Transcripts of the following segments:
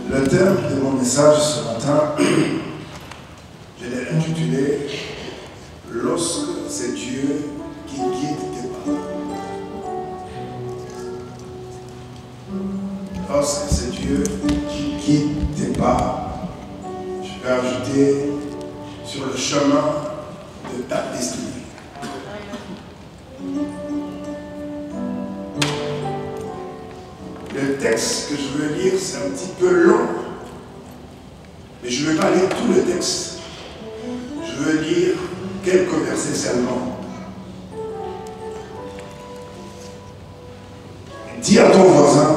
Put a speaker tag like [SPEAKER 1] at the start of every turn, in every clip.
[SPEAKER 1] Le thème de mon message ce matin, je l'ai intitulé « Lorsque c'est Dieu qui guide tes pas ». Lorsque c'est Dieu qui guide tes pas, je vais ajouter sur le chemin de ta destinée. Le texte que je veux lire, c'est un petit peu long, mais je ne vais pas lire tout le texte. Je veux lire quelques versets seulement. Dis à ton voisin,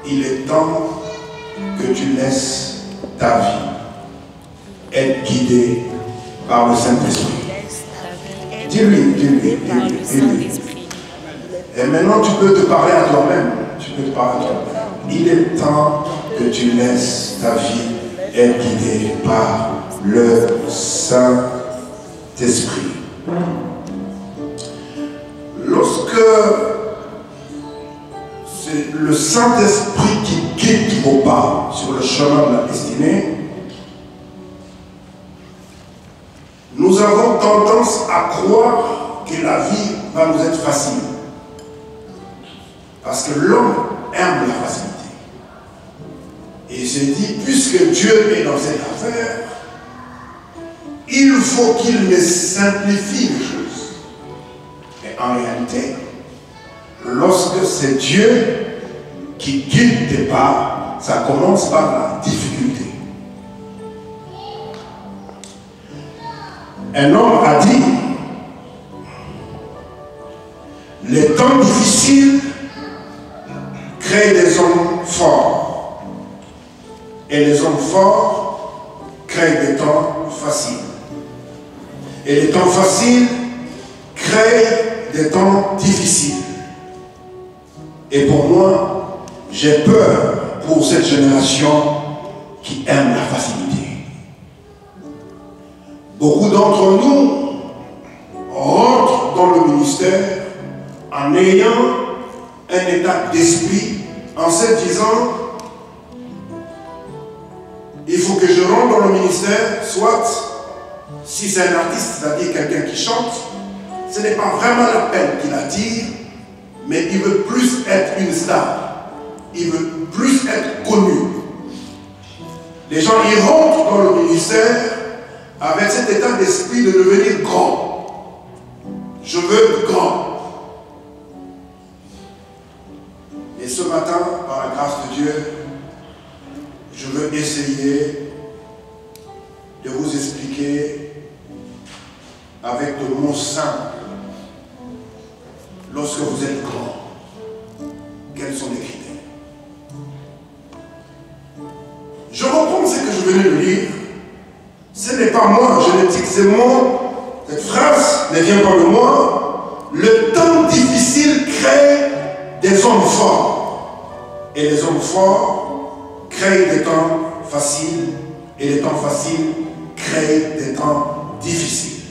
[SPEAKER 1] il est temps que tu laisses ta vie être guidée par le Saint-Esprit. Dis-lui. Et maintenant, tu peux te parler à toi-même. Il est temps que tu laisses ta vie être guidée par le Saint-Esprit. Lorsque c'est le Saint-Esprit qui guide vos pas sur le chemin de la destinée, nous avons tendance à croire que la vie va nous être facile. Parce que l'homme aime la facilité. Et il se dit, puisque Dieu est dans cette affaire, il faut qu'il me simplifie les choses. Mais en réalité, lorsque c'est Dieu qui guide tes pas, ça commence par la difficulté. Un homme a dit, les temps difficiles créent des hommes forts. Et les hommes forts créent des temps faciles. Et les temps faciles créent des temps difficiles. Et pour moi, j'ai peur pour cette génération qui aime la facilité. Beaucoup d'entre nous rentrent dans le ministère en ayant un état d'esprit, en se disant, il faut que je rentre dans le ministère, soit, si c'est un artiste, c'est-à-dire quelqu'un qui chante, ce n'est pas vraiment la peine qu'il attire, mais il veut plus être une star, il veut plus être connu. Les gens, ils rentrent dans le ministère avec cet état d'esprit de devenir grand. Je veux être grand. Et ce matin, par la grâce de Dieu, je veux essayer de vous expliquer avec de mots simples, lorsque vous êtes grand, quels sont les critères. Je reprends ce que je venais de lire. Ce n'est pas moi, je le dis, c'est moi. Cette phrase ne vient pas de moi. Le temps difficile crée des hommes forts. Et les hommes forts créent des temps faciles. Et les temps faciles créent des temps difficiles.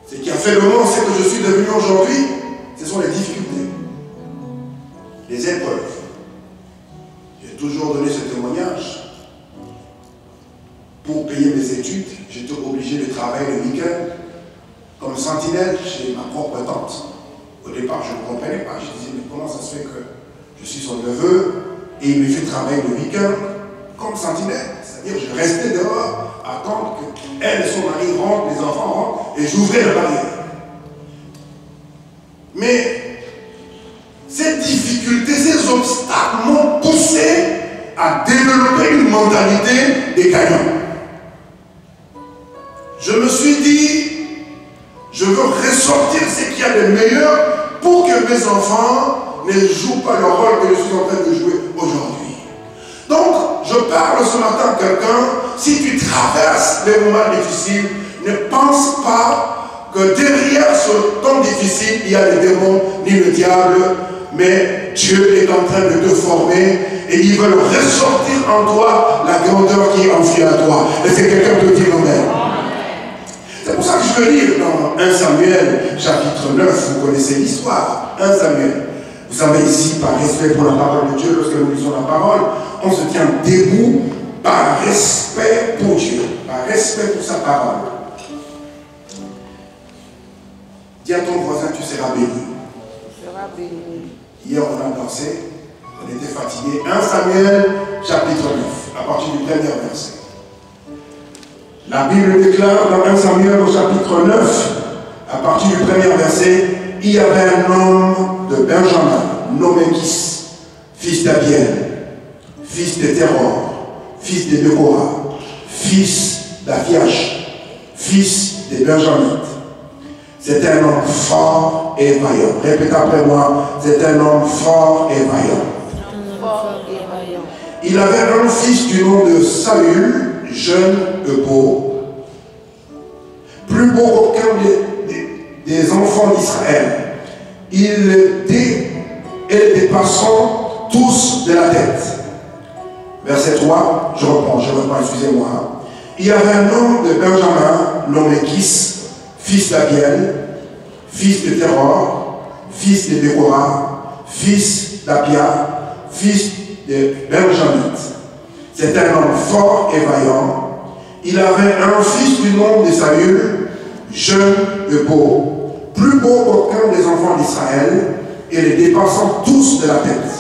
[SPEAKER 1] Ce qui a fait de moi ce que je suis devenu aujourd'hui, ce sont les difficultés, les épreuves. J'ai toujours donné ce témoignage. Pour payer mes études, j'étais obligé de travailler le week-end comme sentinelle chez ma propre tante. Au départ, je ne comprenais pas. Je disais, mais comment ça se fait que je suis son neveu et il me fait travailler le week-end comme sentinelle? C'est-à-dire, je restais dehors, attendre qu'elle et son mari rentrent, les enfants rentrent, et j'ouvrais la barrière. Mais ces difficultés, ces obstacles m'ont poussé à développer une mentalité des gagnants. Je me suis dit, je veux ressortir ce qu'il y a de meilleur pour que mes enfants ne jouent pas le rôle que je suis en train de jouer aujourd'hui. Donc, je parle ce matin à quelqu'un, si tu traverses les moments difficiles, ne pense pas que derrière ce temps difficile, il y a les démons ni le diable, mais Dieu est en train de te former et il veut ressortir en toi la grandeur qui est enfouie à toi. Et c'est quelqu'un qui dit Amen. C'est pour ça que je veux lire dans 1 Samuel chapitre 9, vous connaissez l'histoire, 1 Samuel. Vous savez, ici, par respect pour la parole de Dieu, lorsque nous lisons la parole, on se tient debout par respect pour Dieu, par respect pour sa parole. Dis à ton voisin, tu seras béni. Hier, on a dansé, on était fatigués. 1 Samuel, chapitre 9, à partir du premier verset. La Bible déclare dans 1 Samuel, au chapitre 9, à partir du premier verset, il y avait un homme de Benjamin, nommé Kis, fils d'Abiel, fils de Teror, fils de Décora, fils d'Aphiach, fils de Benjamin. C'était un homme fort et vaillant. Répétez après moi, c'est un homme fort et vaillant. Il avait un fils du nom de Saül, jeune et beau, plus beau qu'aucun des enfants d'Israël. Il était et les dépassant tous de la tête. Verset 3, je reprends, excusez-moi. Il y avait un homme de Benjamin, nommé Kis, fils d'Abiel, fils de Teror, fils de Décora, fils d'Apia, fils de Benjamin. C'était un homme fort et vaillant. Il avait un fils du nom de Saül, jeune et beau, plus beau qu'aucun des enfants d'Israël, et les dépassant tous de la tête.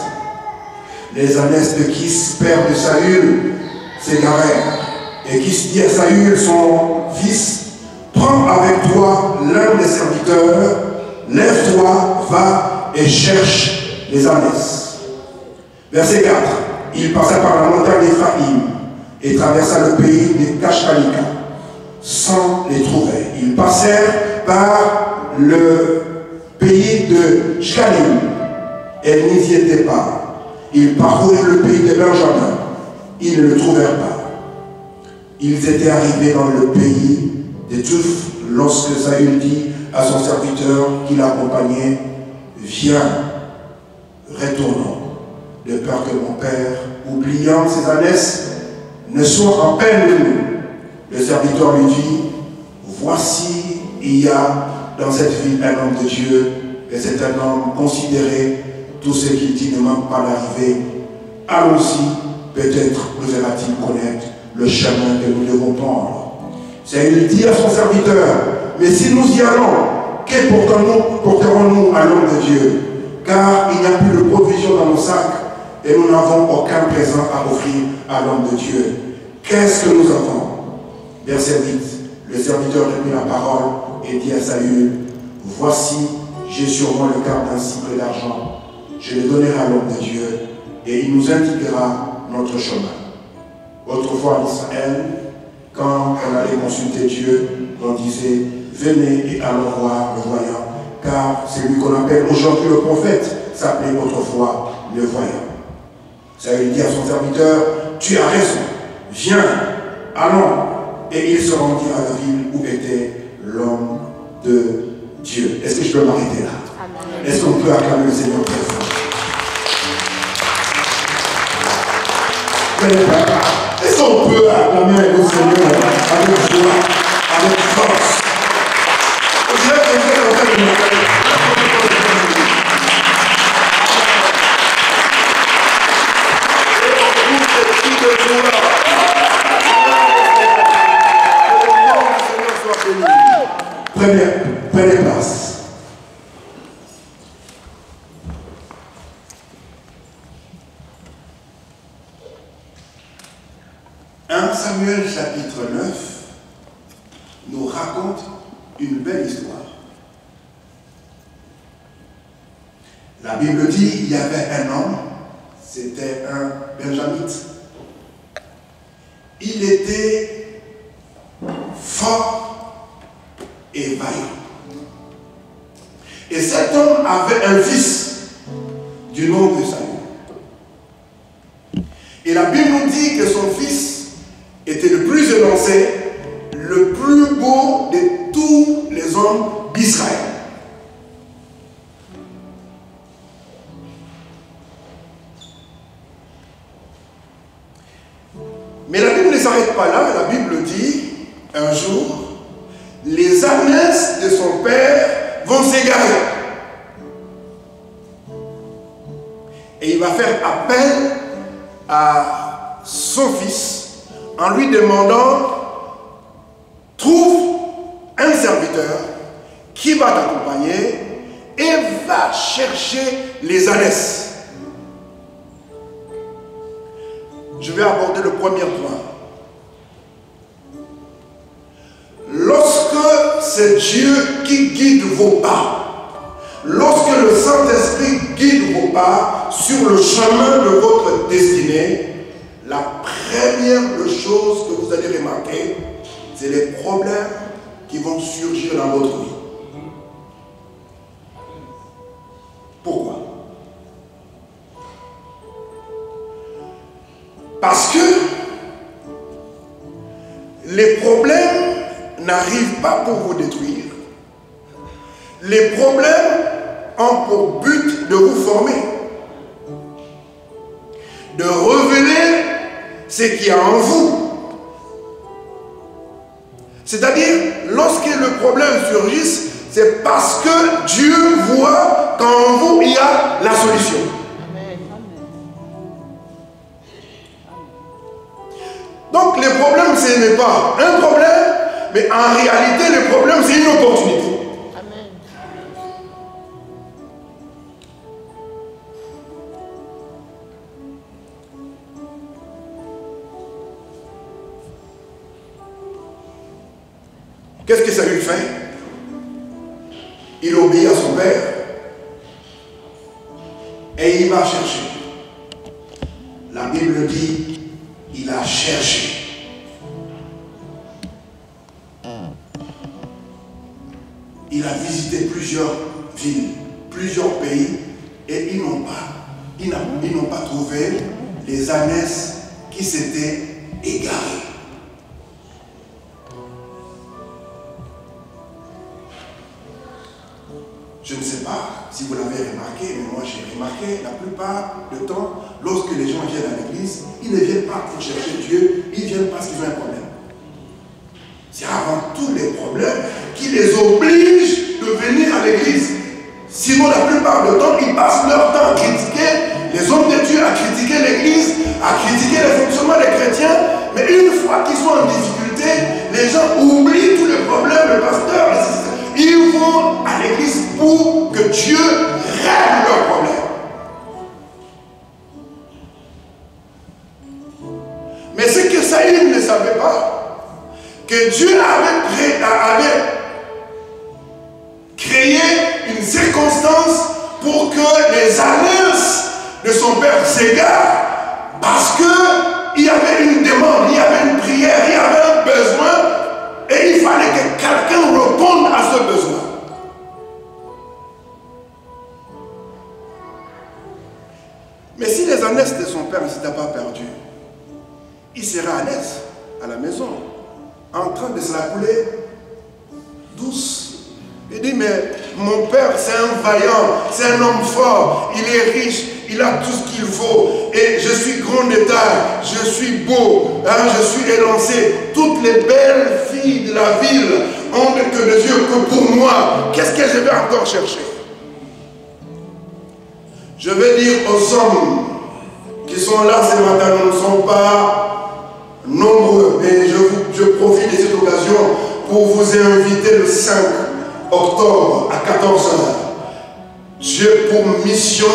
[SPEAKER 1] Les ânesse de Kis, père de Saül, s'égarèrent. Et Kis dit à Saül, son fils, prends avec toi l'un des serviteurs, lève-toi, va et cherche les ânesses. Verset 4. Il passa par la montagne d'Éphraïm et traversa le pays des Kashkalika sans les trouver. Ils passèrent par le pays de Shkalim et n'y étaient pas. Ils parcoururent le pays de Benjamin. Ils ne le trouvèrent pas. Ils étaient arrivés dans le pays de Tuf lorsque Saül dit à son serviteur qui l'accompagnait, viens, retournons, de peur que mon père, oubliant ses ânesses, ne soit en peine de nous. Le serviteur lui dit, voici, il y a dans cette ville un homme de Dieu, et c'est un homme considéré. Tout ce qu'il dit ne manque pas d'arriver. Allons-y, peut-être nous verra-t-il connaître le chemin que nous devons prendre. Il dit à son serviteur, mais si nous y allons, que porterons-nous à l'homme de Dieu? Car il n'y a plus de provision dans nos sacs et nous n'avons aucun présent à offrir à l'homme de Dieu. Qu'est-ce que nous avons? Verset 8. Le serviteur reprit la parole et dit à Saül, voici, j'ai sûrement le quart d'un cycle d'argent. Je le donnerai à l'homme de Dieu et il nous indiquera notre chemin. Autrefois en Israël, quand on allait consulter Dieu, on disait, venez et allons voir le voyant, car celui qu'on appelle aujourd'hui le prophète s'appelait autrefois le voyant. Saül dit à son serviteur, tu as raison, viens, allons. Et il se rendit à la ville où était l'homme de Dieu. Est-ce que je peux m'arrêter là? Est-ce qu'on peut acclamer le Seigneur très fort? Est-ce qu'on peut acclamer le Seigneur avec joie, avec force? Je vais prenez place. Samuel chapitre 9 nous raconte une belle histoire. La Bible dit qu'il y avait un homme, c'était un Benjamite. Il était fort et vaillant. Et cet homme avait un fils du nom de Saül. Et la Bible nous dit que son fils était le plus élancé, le plus beau de tous les hommes d'Israël. Mais la Bible ne s'arrête pas là. La Bible dit, un jour, les ânesses de son père vont s'égarer. il va faire appel à son fils en lui demandant, trouve un serviteur qui va t'accompagner et va chercher les ânesses. Je vais aborder le premier point. Lorsque c'est Dieu qui guide vos pas, lorsque le Saint-Esprit guide vos pas sur le chemin de votre destinée, la première chose que vous allez remarquer, c'est les problèmes qui vont surgir dans votre vie. Pourquoi? Parce que les problèmes n'arrivent pas pour vous détruire. Les problèmes ont pour but de vous former, de révéler ce qu'il y a en vous. C'est-à-dire, lorsque le problème surgisse, c'est parce que Dieu voit qu'en vous, il y a la solution. Donc, les problèmes, ce n'est pas un problème, mais en réalité, le problème, c'est une opportunité. Qu'est-ce que Saül fait? Il obéit à son père et il va chercher. La Bible dit, il a cherché. Il a visité plusieurs villes, plusieurs pays et ils n'ont pas trouvé les ânesses qui s'étaient égarées. Je ne sais pas si vous l'avez remarqué, mais moi j'ai remarqué, la plupart du temps, lorsque les gens viennent à l'église, ils ne viennent pas pour chercher Dieu, ils viennent parce qu'ils ont un problème. C'est avant tout les problèmes qui les obligent de venir à l'église. Sinon, la plupart du temps, ils passent leur temps à critiquer les hommes de Dieu, à critiquer l'église, à critiquer le fonctionnement des chrétiens. Mais une fois qu'ils sont en difficulté, les gens oublient tous les problèmes, le pasteur, ils vont à l'église pour que Dieu règle leurs problèmes. Mais ce que Saül ne savait pas, que Dieu avait créé une circonstance pour que les alliances de son père s'égarent, parce qu'il y avait une demande, il y avait une prière, il y avait un besoin, et il fallait que quelqu'un réponde à ce besoin. Mais si les ânesses de son père ne s'étaient pas perdues, il serait à l'aise à la maison, en train de se la couler douce. Il dit, mais mon père c'est un vaillant, c'est un homme fort, il est riche, il a tout ce qu'il faut, et je suis grand de taille, je suis beau, hein, je suis élancé. Toutes les belles filles de la ville ont que des yeux que pour moi. Qu'est-ce que je vais encore chercher? Je vais dire aux hommes qui sont là ce matin, nous ne sommes pas nombreux, mais je profite de cette occasion pour vous inviter le 5 octobre à 14 h. Dieu pour mission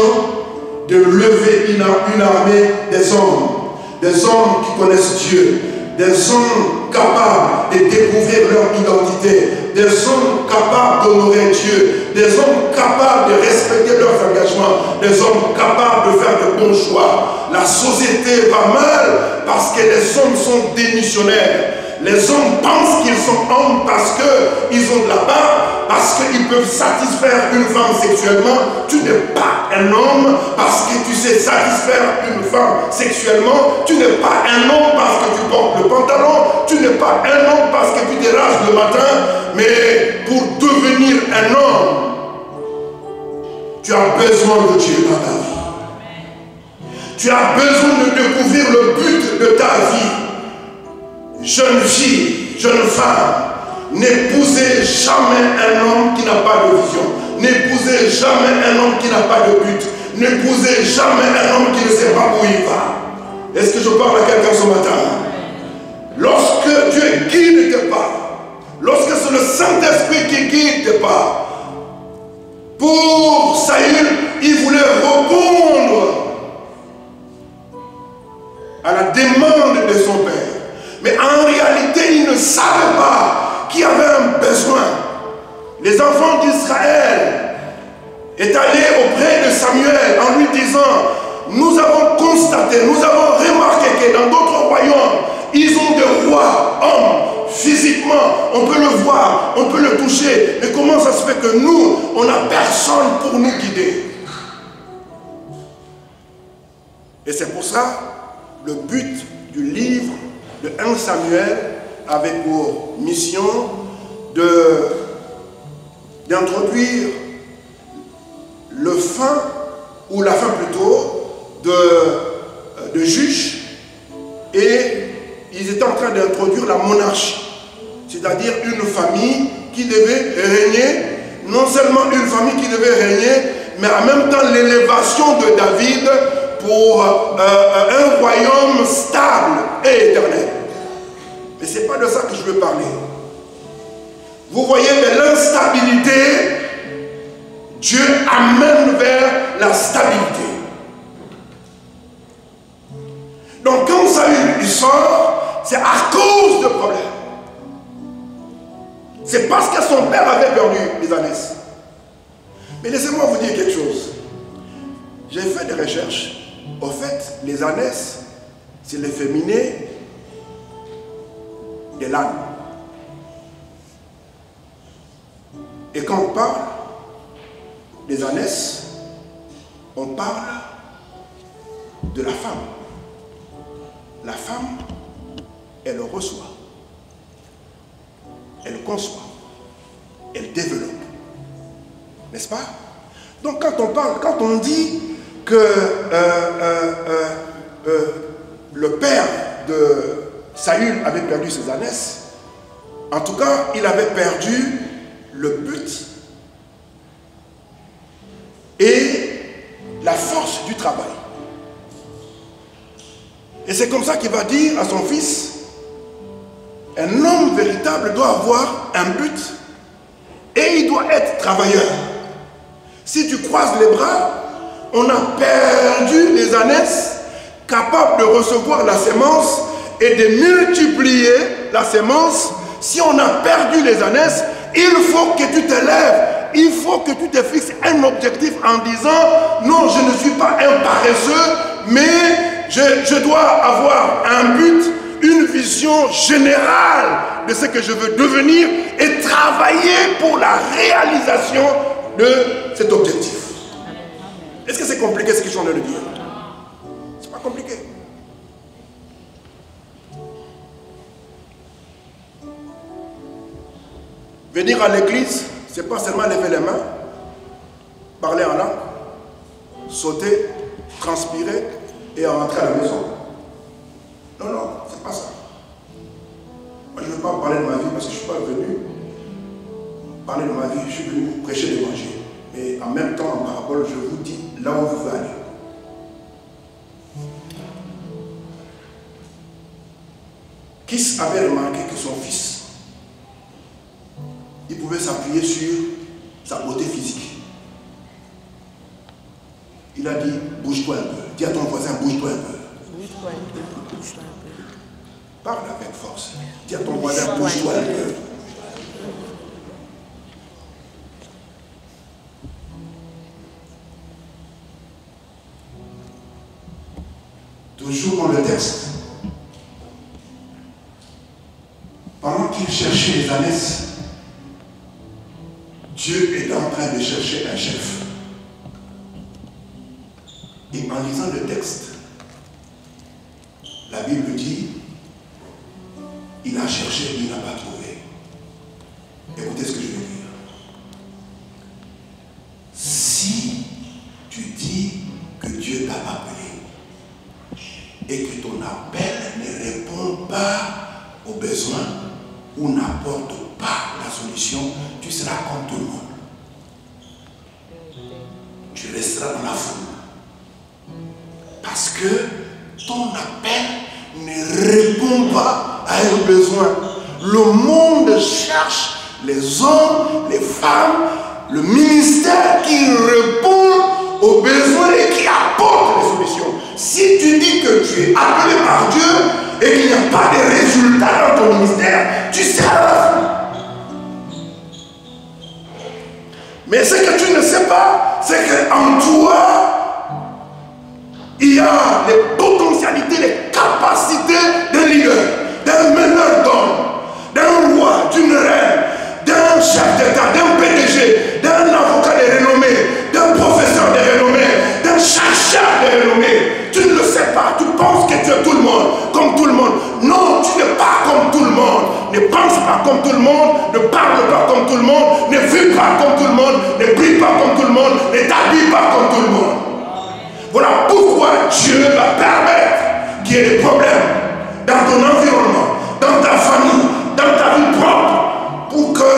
[SPEAKER 1] de lever une armée des hommes qui connaissent Dieu, des hommes capables de découvrir leur identité, des hommes capables d'honorer Dieu, des hommes capables de respecter leurs engagements, des hommes capables de faire de bons choix. La société va mal parce que les hommes sont démissionnaires. Les hommes pensent qu'ils sont hommes parce qu'ils ont de la barbe, parce qu'ils peuvent satisfaire une femme sexuellement. Tu n'es pas un homme parce que tu sais satisfaire une femme sexuellement. Tu n'es pas un homme parce que tu portes le pantalon. Tu n'es pas un homme parce que tu dérages le matin. Mais pour devenir un homme, tu as besoin de Dieu dans ta vie. Tu as besoin de découvrir le but de ta vie. Jeune fille, jeune femme, n'épousez jamais un homme qui n'a pas de vision. N'épousez jamais un homme qui n'a pas de but. N'épousez jamais un homme qui ne sait pas où il va. Est-ce que je parle à quelqu'un ce matin? Lorsque Dieu guide tes pas, lorsque c'est le Saint-Esprit qui guide tes pas, pour Saül, il voulait répondre à la demande de son père. Mais en réalité, il ne savait pas qu'il y avait un besoin. Les enfants d'Israël est allé auprès de Samuel en lui disant, nous avons constaté, nous avons remarqué que dans d'autres royaumes, ils ont des rois, hommes, physiquement, on peut le voir, on peut le toucher. Mais comment ça se fait que nous, on n'a personne pour nous guider? Et c'est pour ça, le but du livre de 1 Samuel avait pour mission d'introduire le fin, ou la fin plutôt, de juge, et ils étaient en train d'introduire la monarchie, c'est-à-dire une famille qui devait régner, non seulement une famille qui devait régner, mais en même temps l'élévation de David pour un royaume stable et éternel. Mais ce n'est pas de ça que je veux parler. Vous voyez, de l'instabilité, Dieu amène vers la stabilité. Donc quand Saül il sort, c'est à cause de problèmes. C'est parce que son père avait perdu les ânesses. Mais laissez-moi vous dire quelque chose. J'ai fait des recherches. Au fait, les ânesses, c'est les féminés de l'âne. Et quand on parle des ânesses, on parle de la femme. La femme, elle reçoit, elle conçoit, elle développe. N'est-ce pas? Donc quand on parle, quand on dit que le père de Saül avait perdu ses ânesses, en tout cas, il avait perdu le but et la force du travail. Et c'est comme ça qu'il va dire à son fils, un homme véritable doit avoir un but et il doit être travailleur. Si tu croises les bras, on a perdu les ânesses capables de recevoir la sémence et de multiplier la sémence. Si on a perdu les ânesses, il faut que tu te lèves, il faut que tu te fixes un objectif en disant non, je ne suis pas un paresseux, mais je dois avoir un but, une vision générale de ce que je veux devenir et travailler pour la réalisation de cet objectif. Est-ce que c'est compliqué ce que je suis en train de dire? C'est pas compliqué. Venir à l'église, c'est pas seulement lever les mains, parler en langue, sauter, transpirer et rentrer à la maison. Non, non, c'est pas ça. Moi, je ne veux pas parler de ma vie parce que je ne suis pas venu parler de ma vie, je suis venu prêcher l'évangile. Et en même temps, en parabole, je vous dis là où vous voulez aller. Kis avait remarqué que son fils, il pouvait s'appuyer sur sa beauté physique. Il a dit, bouge-toi un peu. Dis à ton voisin, bouge-toi un peu. Bouge-toi un peu. Bouge-toi un peu. Parle avec force. Dis à ton voisin, bouge-toi un peu. Toujours dans le texte. Pendant qu'il cherchait les ânesses, Dieu est en train de chercher un chef. Et en lisant le texte, la Bible dit, il a cherché, il n'a pas trouvé. Écoutez ce que je veux dire. Si tu dis que Dieu t'a appelé et que ton appel ne répond pas aux besoins ou n'apporte pas la solution, tu seras comme tout le monde. Tu resteras dans la foule. Parce que ton appel ne répond pas à un besoin. Le monde cherche les hommes, les femmes, le ministère qui répond aux besoins et qui apporte les solutions. Si tu dis que tu es appelé par Dieu et qu'il n'y a pas de résultats dans ton ministère, tu seras à la fin. Mais ce que tu ne sais pas, c'est qu'en toi, il y a les potentialités, les capacités d'un leader, d'un meneur d'hommes, d'un roi, d'une reine, d'un chef d'État, d'un PDG, d'un avocat de renommée, d'un professeur de renommée, d'un chercheur de renommée. Tu ne le sais pas, tu penses que tu es tout le monde, comme tout le monde. Non, tu n'es pas comme tout le monde. Ne pense pas comme tout le monde, ne parle pas comme tout le monde, ne vis pas comme tout le monde, ne brille pas comme tout le monde, ne t'habille pas comme tout le monde. Voilà pourquoi Dieu va permettre qu'il y ait des problèmes dans ton environnement, dans ta famille, dans ta vie propre, pour que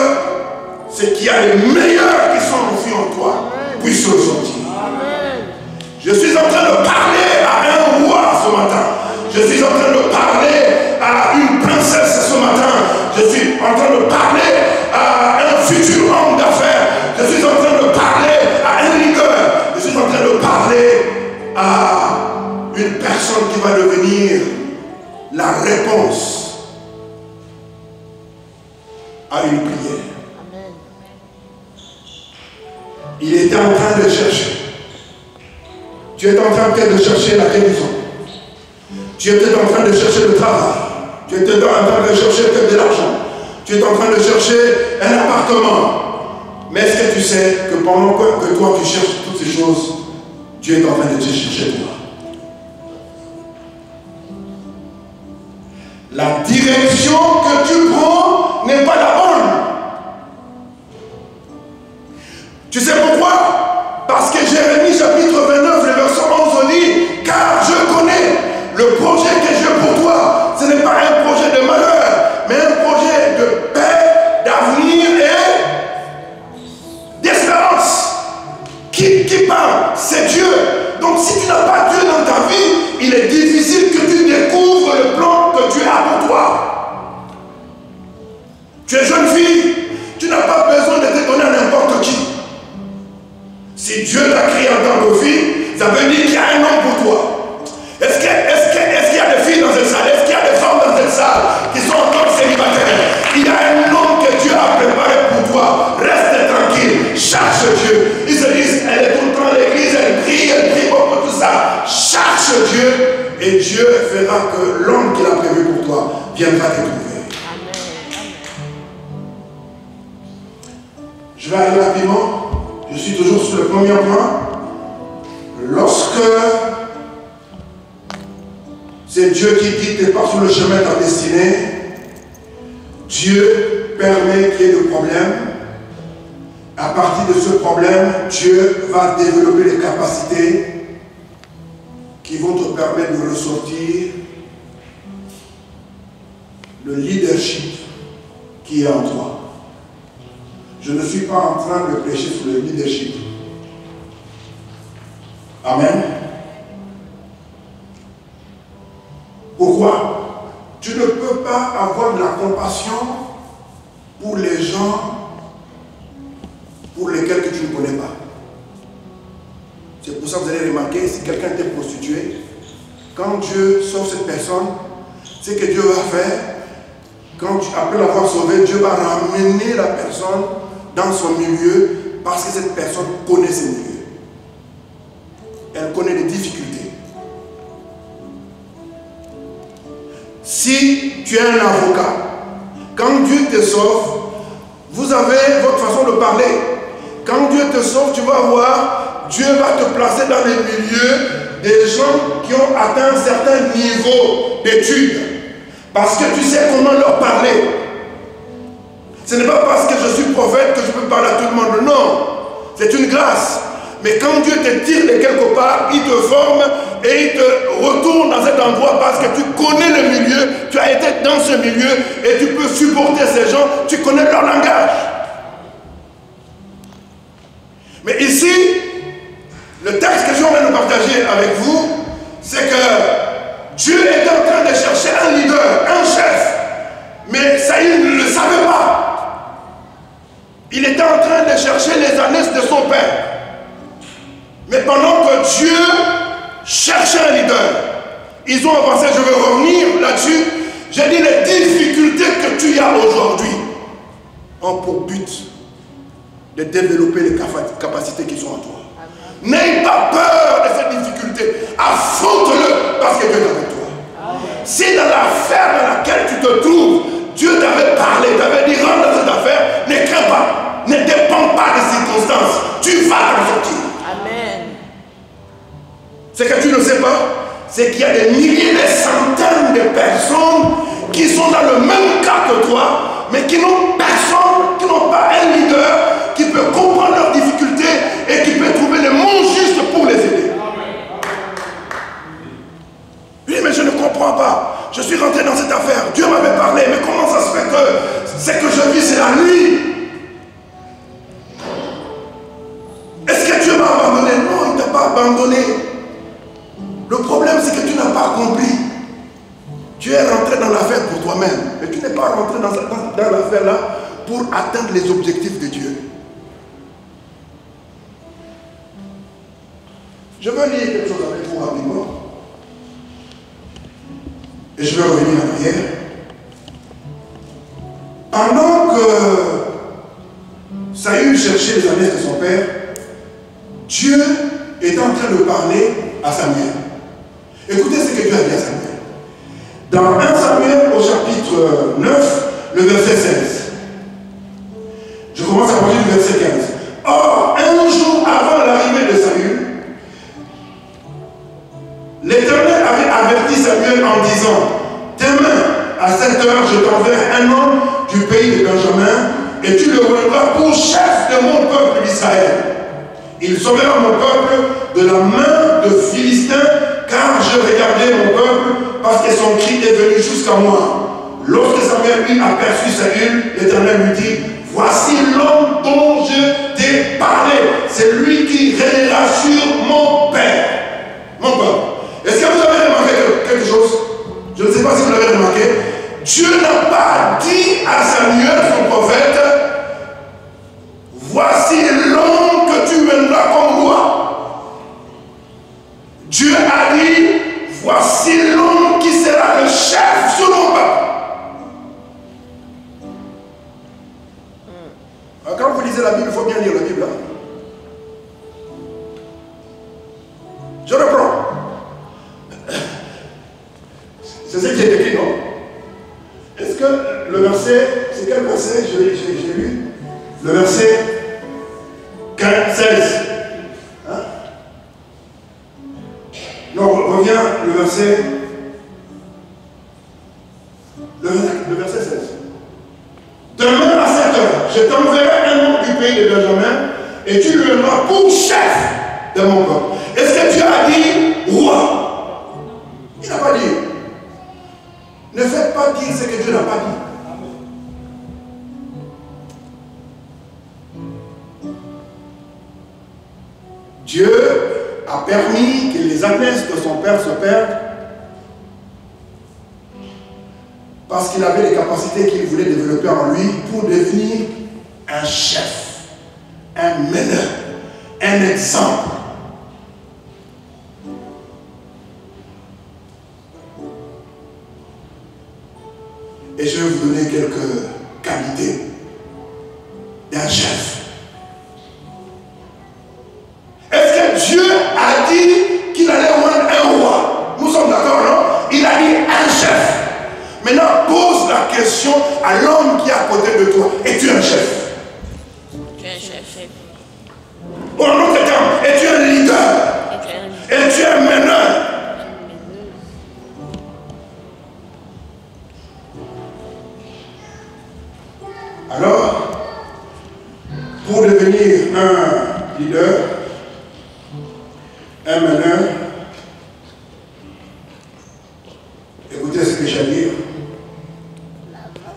[SPEAKER 1] ce qu'il y a de meilleur qui sont confiés en toi puisse ressortir. Je suis en train de parler à un roi ce matin. Je suis en train de parler à une princesse ce matin. Je suis en train de parler à un futur homme d'affaires. Je suis en train de parler à un leader. Je suis en train de parler à une personne qui va devenir la réponse à une prière. Il était en train de chercher. Tu étais en train peut-être de chercher la guérison. Tu étais en train de chercher le travail. Tu étais en train de chercher peut-être de l'argent. Tu étais en train de chercher un appartement. Mais est-ce que tu sais que pendant que toi tu cherches toutes ces choses, Dieu est en train de te chercher toi? La direction que tu prends n'est pas la bonne. Tu sais pourquoi? Parce que Jérémie chapitre 29, le verset 11 dit, car je connais le projet que j'ai pour toi. Ce n'est pas un projet de malheur, mais un projet de paix, d'avenir et d'espérance. Qui parle? C'est Dieu. Donc si tu n'as pas Dieu dans ta vie, il est difficile que tu découvres le plan que Dieu a pour toi. Tu es jeune fille, tu n'as pas besoin de te donner à n'importe qui. Si Dieu t'a créé en tant que fille, ça veut dire qu'il y a un homme pour toi. Est-ce qu'il y a des filles dans cette salle? Est-ce qu'il y a des femmes dans cette salle qui sont encore célibataires? Il y a un homme que Dieu a préparé pour toi. Reste tranquille, cherche Dieu. Ils se disent, elle est tout le temps à l'église, elle prie beaucoup, tout ça. Cherche Dieu et Dieu fera que l'homme qu'il a prévu pour toi viendra te trouver. Je vais aller rapidement. Je suis toujours sur le premier point. Lorsque c'est Dieu qui guide tes pas sur le chemin de ta destinée, Dieu permet qu'il y ait des problèmes. À partir de ce problème, Dieu va développer les capacités qui vont te permettre de ressortir le leadership qui est en toi. Je ne suis pas en train de prêcher sur le leadership. Amen. Pourquoi? Tu ne peux pas avoir de la compassion pour les gens pour lesquels que tu ne connais pas. C'est pour ça que vous allez remarquer, si quelqu'un était prostitué, quand Dieu sauve cette personne, ce que Dieu va faire, après l'avoir sauvé, Dieu va ramener la personne dans son milieu parce que cette personne connaît ses milieux. Elle connaît les difficultés. Si tu es un avocat, quand Dieu te sauve, vous avez votre façon de parler. Quand Dieu te sauve, tu vas voir, Dieu va te placer dans les milieux des gens qui ont atteint un certain niveau d'études. Parce que tu sais comment leur parler. Ce n'est pas parce que je suis prophète que je peux parler à tout le monde. Non, c'est une grâce. Mais quand Dieu te tire de quelque part, il te forme et il te retourne dans cet endroit parce que tu connais le milieu, tu as été dans ce milieu et tu peux supporter ces gens, tu connais leur langage. Mais ici, le texte que je viens de partager avec vous, cherchaient un leader. Ils ont avancé, je vais revenir là-dessus. J'ai dit les difficultés que tu as aujourd'hui ont pour but de développer les capacités qui sont en toi. N'aie pas peur de cette difficulté. Affronte-le parce que Dieu est avec toi. Si dans l'affaire dans laquelle tu te trouves, Dieu t'avait parlé, t'avait dit rentre dans cette affaire, ne crains pas, ne dépends pas des circonstances. Tu vas t'en sortir. Amen. Ce que tu ne sais pas, c'est qu'il y a des milliers, des centaines de personnes qui sont dans le même cas que toi, mais qui n'ont personne, qui n'ont pas un leader qui peut comprendre leurs difficultés et qui peut trouver les mots justes pour les aider. Oui, mais je ne comprends pas. Je suis rentré dans cette affaire. Dieu m'avait parlé, mais comment ça se fait que ce que je vis, c'est la nuit? Est-ce que Dieu m'a abandonné? Non, il ne t'a pas abandonné. Le problème, c'est que tu n'as pas compris. Tu es rentré dans l'affaire pour toi-même, mais tu n'es pas rentré dans l'affaire-là pour atteindre les objectifs de Dieu. Je veux lire quelque chose avec vous rapidement. Et je vais revenir en arrière. Pendant que Saül cherchait les annexes de son père, Dieu est en train de parler à Samuel. Écoutez ce que Dieu a dit à Samuel. Dans 1 Samuel au chapitre 9, le verset 16. Je commence à partir du verset 15. Or, un jour avant l'arrivée de Saül, l'Éternel avait averti Samuel en disant, demain à 7 heures, je t'enverrai un homme du pays de Benjamin et tu le rendras pour chef de mon peuple d'Israël. Il sauvera mon peuple de la main de Philistins, car je regardais mon peuple parce que son cri est venu jusqu'à moi. Lorsque Samuel lui aperçut Saül, l'Éternel lui dit, voici l'homme dont je t'ai parlé. C'est lui qui régnera sur mon père, mon peuple. Est-ce que vous avez remarqué quelque chose? Je ne sais pas si vous l'avez remarqué. Dieu n'a pas dit à Samuel, son prophète, voici l'homme que tu mèneras comme roi. Dieu a dit, voici l'homme qui sera le chef sur mon peuple. Alors, quand vous lisez la Bible, il faut bien lire la Bible. Hein? Je reprends. C'est ce qui est écrit, non? Est-ce que le verset, c'est quel verset? J'ai lu. Le verset 16. Hein? Non, reviens, le verset 16. Demain à 7 heures, je t'enverrai un homme du pays de Benjamin et tu le mets pour chef de mon peuple. Est-ce que Dieu a dit roi? Il n'a pas dit. Ne faites pas dire ce que Dieu n'a pas dit. Dieu a permis que les ânesses de son père se perdent parce qu'il avait les capacités qu'il voulait développer en lui pour devenir un chef, un meneur, un exemple. Et je vais vous donner quelques qualités d'un chef. Est-ce que Dieu a dit qu'il allait rendre un roi? Nous sommes d'accord, non? Il a dit un chef. Maintenant, pose la question à l'homme qui est à côté de toi. Es-tu un chef?
[SPEAKER 2] Tu es un chef.
[SPEAKER 1] En d'autres termes, es-tu un leader? Es-tu un meneur? Alors, pour devenir un leader, un meneur, écoutez ce que j'ai à dire.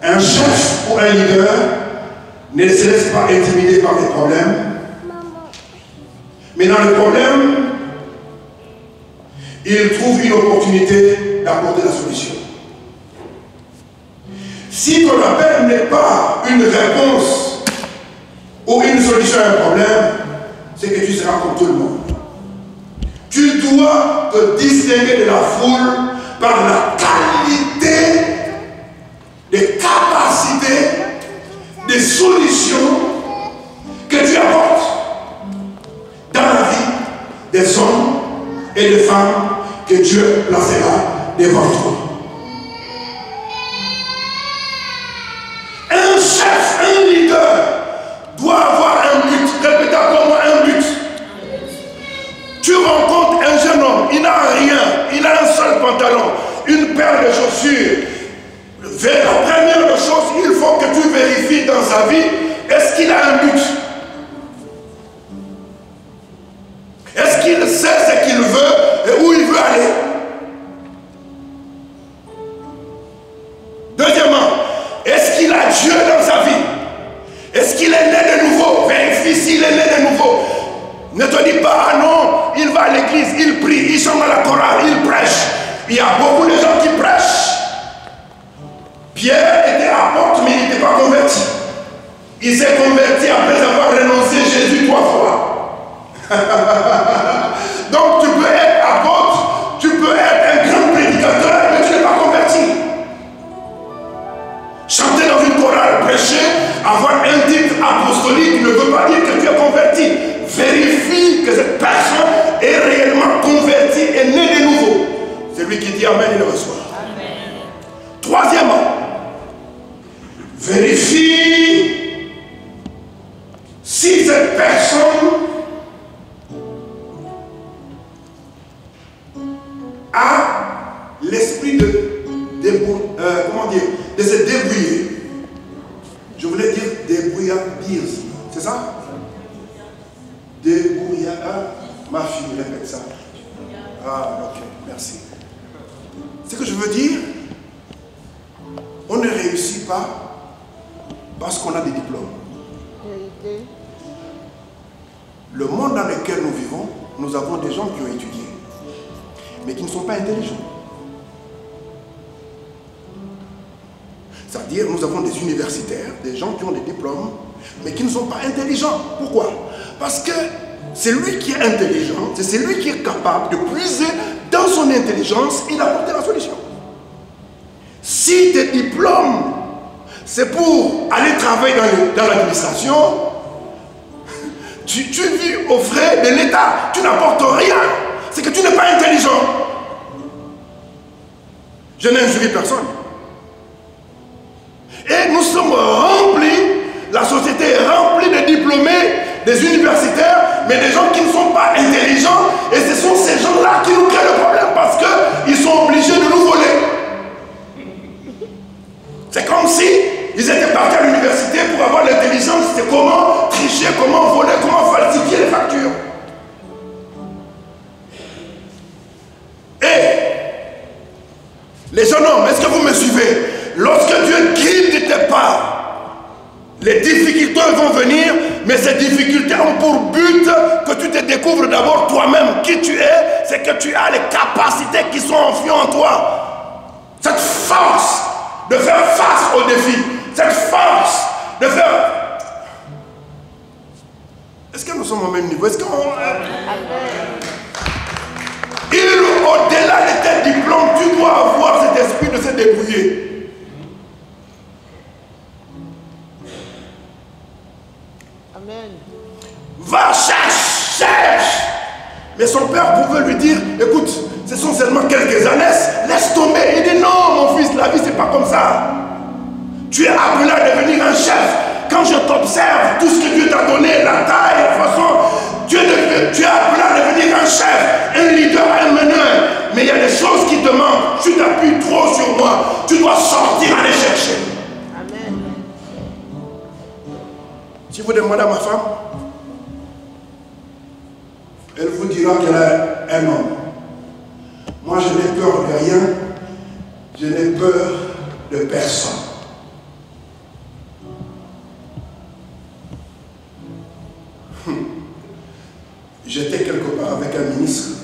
[SPEAKER 1] Un chef ou un leader ne se laisse pas intimider par les problèmes, mais dans les problèmes, il trouve une opportunité d'apporter la solution. Si ton appel n'est pas une réponse ou une solution à un problème, c'est que tu seras comme tout le monde. Tu dois te distinguer de la foule par la qualité des capacités, des solutions que tu apportes dans la vie des hommes et des femmes que Dieu placera devant toi. Un chef, un leader doit avoir un but. Répétez pour moi un but. Tu rencontres un jeune homme, il n'a rien, il a un seul pantalon, une paire de chaussures. La première des choses, il faut que tu vérifies dans sa vie, est-ce qu'il a un but? Est-ce qu'il sait ce qu'il veut et où il veut aller? Deuxièmement, est-ce qu'il a Dieu dans sa vie? Est-ce qu'il est né de nouveau? Vérifie s'il est né de nouveau. Ne te dis pas, ah non, il va à l'église, il prie, il chante dans la chorale, il prêche. Il y a beaucoup de gens qui prêchent. Pierre était apôtre, mais il n'était pas converti. Il s'est converti après avoir renoncé Jésus 3 fois. Donc tu peux être apôtre, tu peux être un grand prédicateur, mais tu n'es pas converti. Chanter dans une chorale, prêcher, avoir un titre apostolique ne veut pas dire que tu es converti. Vérifie que cette personne est réellement convertie et née de nouveau. Celui qui dit Amen, il le reçoit. Amen. Troisièmement, vérifie si cette personne a l'esprit de se débrouiller. Je voulais dire débrouillardise. C'est ça? Débrouillard. Ma fille répète ça. Ah, ok, merci. Ce que je veux dire, on ne réussit pas parce qu'on a des diplômes. Le monde dans lequel nous vivons, nous avons des gens qui ont étudié, mais qui ne sont pas intelligents. C'est-à-dire, nous avons des universitaires, des gens qui ont des diplômes, mais qui ne sont pas intelligents. Pourquoi? Parce que c'est lui qui est intelligent, c'est celui qui est capable de puiser dans son intelligence et d'apporter la solution. Si tes diplômes, c'est pour aller travailler dans l'administration, tu vis aux frais de l'État, tu n'apportes rien. C'est que tu n'es pas intelligent. Je n'injurie personne. Et nous sommes remplis, la société est remplie de diplômés, des universitaires, mais des gens qui ne sont pas intelligents. Et ce sont ces gens-là qui nous créent le problème parce qu'ils sont obligés de nous voler. C'est comme si ils étaient partis à l'université pour avoir l'intelligence, c'est comment tricher, comment voler, comment falsifier les factures. Et les jeunes hommes, est-ce que vous me suivez? Lorsque Dieu guide tes pas, les difficultés vont venir, mais ces difficultés ont pour but que tu te découvres d'abord toi-même qui tu es, c'est que tu as les capacités qui sont enfuies en toi. Cette force de faire face aux défis, cette force de faire... Est-ce que nous sommes au même niveau? Est-ce qu'on... Au-delà de tes diplômes, tu dois avoir cet esprit de se débrouiller.
[SPEAKER 2] Amen.
[SPEAKER 1] Va, cherche. Mais son père pouvait lui dire, écoute, ce sont seulement quelques années, laisse tomber. Il dit, non mon fils, la vie c'est pas comme ça. Tu es appelé à devenir un chef. Quand je t'observe, tout ce que Dieu t'a donné, la taille, la façon, tu es appelé à devenir un chef, un leader, un meneur. Mais il y a des choses qui te manquent. Tu t'appuies trop sur moi. Tu dois sortir, aller chercher.
[SPEAKER 2] Amen.
[SPEAKER 1] Si vous demandez à ma femme, elle vous dira qu'elle est un homme. Moi, je n'ai peur de rien. Je n'ai peur de personne. J'étais quelque part avec un ministre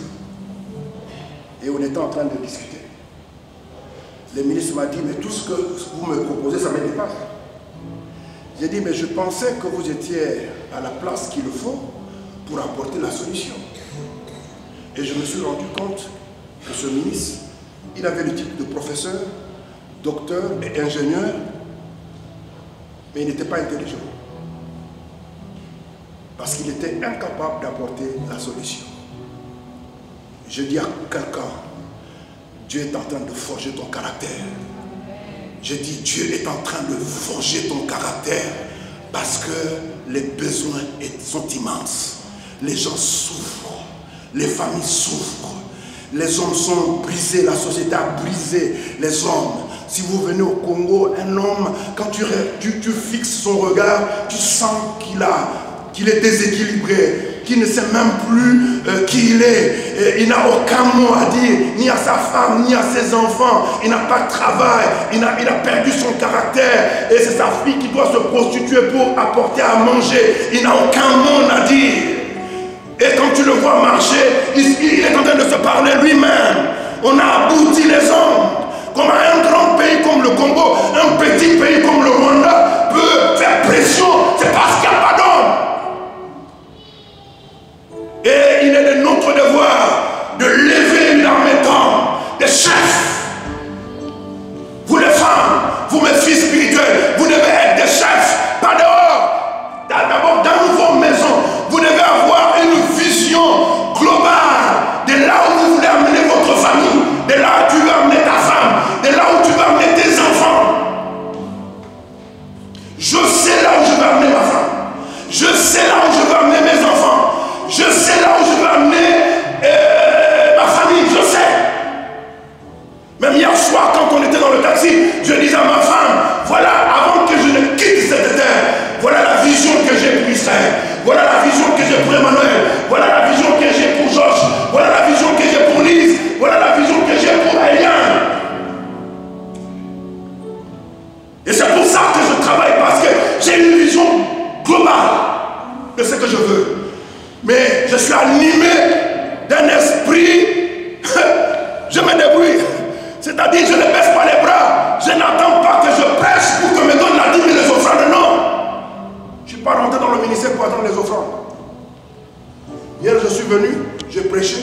[SPEAKER 1] et on était en train de discuter. Le ministre m'a dit, mais tout ce que vous me proposez, ça me dépasse. J'ai dit, mais je pensais que vous étiez à la place qu'il faut pour apporter la solution. Et je me suis rendu compte que ce ministre, il avait le titre de professeur, docteur et ingénieur, mais il n'était pas intelligent. Parce qu'il était incapable d'apporter la solution. Je dis à quelqu'un, Dieu est en train de forger ton caractère. Je dis, Dieu est en train de forger ton caractère parce que les besoins sont immenses. Les gens souffrent, les familles souffrent, les hommes sont brisés, la société a brisé les hommes. Si vous venez au Congo, un homme, quand tu fixes son regard, tu sens qu'il est déséquilibré, qu'il ne sait même plus qui il est. Il n'a aucun mot à dire, ni à sa femme, ni à ses enfants. Il n'a pas de travail, il a perdu son caractère. Et c'est sa fille qui doit se prostituer pour apporter à manger. Il n'a aucun mot à dire. Et quand tu le vois marcher, il est en train de se parler lui-même. On a abouti les hommes. Comme un grand pays comme le Congo, un petit pays comme le Rwanda peut faire pression, c'est parce qu'il n'y a pas d'hommes. Et il est de notre devoir de lever une armée d'hommes, des chefs. Vous les femmes, vous mes filles spirituelles, vous devez être des chefs, pas dehors. D'abord dans vos maisons, vous devez avoir une vision globale de là où vous voulez amener votre famille, de là où tu veux amener ta femme, de là où tu veux amener tes enfants. Je sais là où je veux amener ma femme. Je sais là où je veux amener mes enfants. Je sais là où je veux amener ma famille. Je sais. Même hier soir, quand on était dans le taxi, je disais à ma femme, voilà, avant que je ne quitte cette terre, voilà la vision que j'ai pour Israël. Voilà la vision que j'ai pour Emmanuel. Voilà la vision que j'ai pour Georges. Voilà la vision que j'ai pour Lise. Voilà la vision que j'ai pour Eliane. Et c'est pour ça que je travaille, parce que j'ai une vision globale de ce que je veux. Mais je suis animé d'un esprit, je me débrouille. C'est-à-dire, je ne baisse pas les bras. Je n'attends pas que je prêche pour qu'on me donne la dîme et les offrandes. Non. Je ne suis pas rentré dans le ministère pour attendre les offrandes. Hier, je suis venu, j'ai prêché.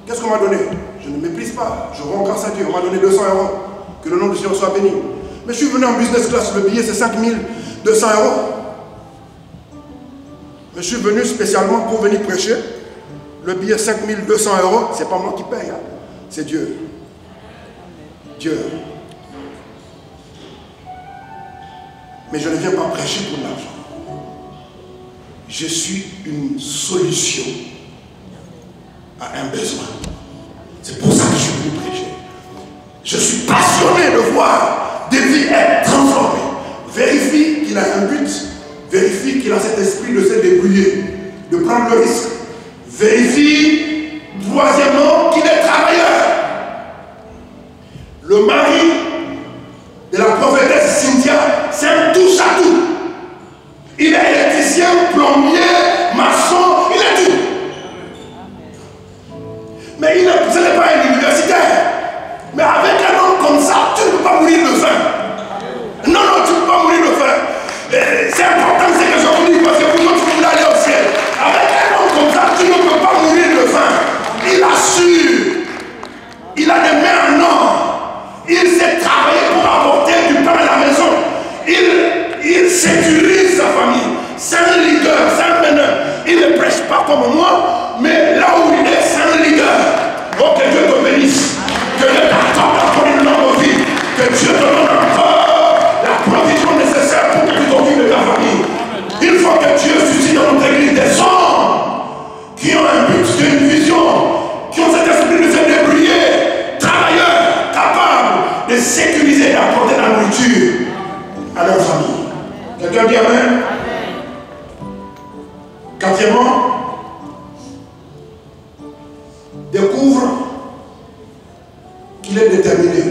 [SPEAKER 1] Qu'est-ce qu'on m'a donné? Je ne méprise pas. Je rends grâce à Dieu. On m'a donné 200 €. Que le nom du Seigneur soit béni. Mais je suis venu en business class. Le billet, c'est 5200 €. Mais je suis venu spécialement pour venir prêcher. Le billet, 5200 €. Ce n'est pas moi qui paye. Hein. C'est Dieu. Dieu. Mais je ne viens pas prêcher pour l'argent. Je suis une solution à un besoin. C'est pour ça que je suis venu prêcher. Je suis passionné de voir des vies être transformées. Vérifie qu'il a un but. Vérifie qu'il a cet esprit de se débrouiller, de prendre le risque. Vérifie, troisièmement, qu'il est travailleur. Le mari de la prophétesse Cynthia, c'est un touche à tout. Il est électricien, plombier, maçon, il est tout. Mais ce n'est pas un universitaire. Mais avec un homme comme ça, tu ne peux pas mourir de faim. Non, non, tu ne peux pas mourir de faim. C'est important ce que je vous dis, parce que pour toi, tu voulais aller au ciel. Avec un homme comme ça, tu ne peux pas mourir de faim. Il assure. Il a des mains en or. Il sait travailler pour apporter du pain à la maison. Il sécurise sa famille. C'est un leader, c'est un meneur. Il ne prêche pas comme moi, mais là où il est, c'est un leader. Oh, que Dieu te bénisse. Que Dieu t'accorde encore une longue vie. Que Dieu te donne encore la provision nécessaire pour que tu t'occupes de ta famille. Il faut que Dieu suscite dans notre église des hommes qui ont un but, qui ont une vision, qui ont cet esprit de se débrouiller, travailleurs, capables de sécuriser et d'apporter la nourriture à leur famille. Quelqu'un dit Amen? Quatrièmement, découvre qu'il est déterminé.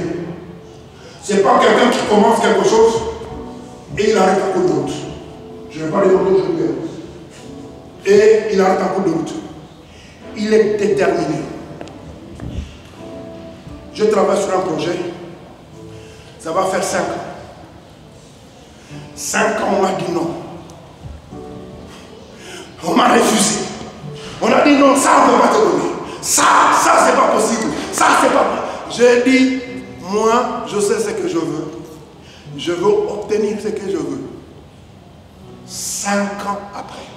[SPEAKER 1] Ce n'est pas quelqu'un qui commence quelque chose et il arrête en cours de route. Je ne vais pas les demander aujourd'hui. Et il arrête en cours de route. Il est déterminé. Je travaille sur un projet. Ça va faire 5 ans. 5 ans, on m'a dit non. On m'a refusé. On a dit non, ça on ne peut pas te donner. Ça c'est pas possible. Ça c'est pas. J'ai dit, moi je sais ce que je veux. Je veux obtenir ce que je veux. 5 ans après,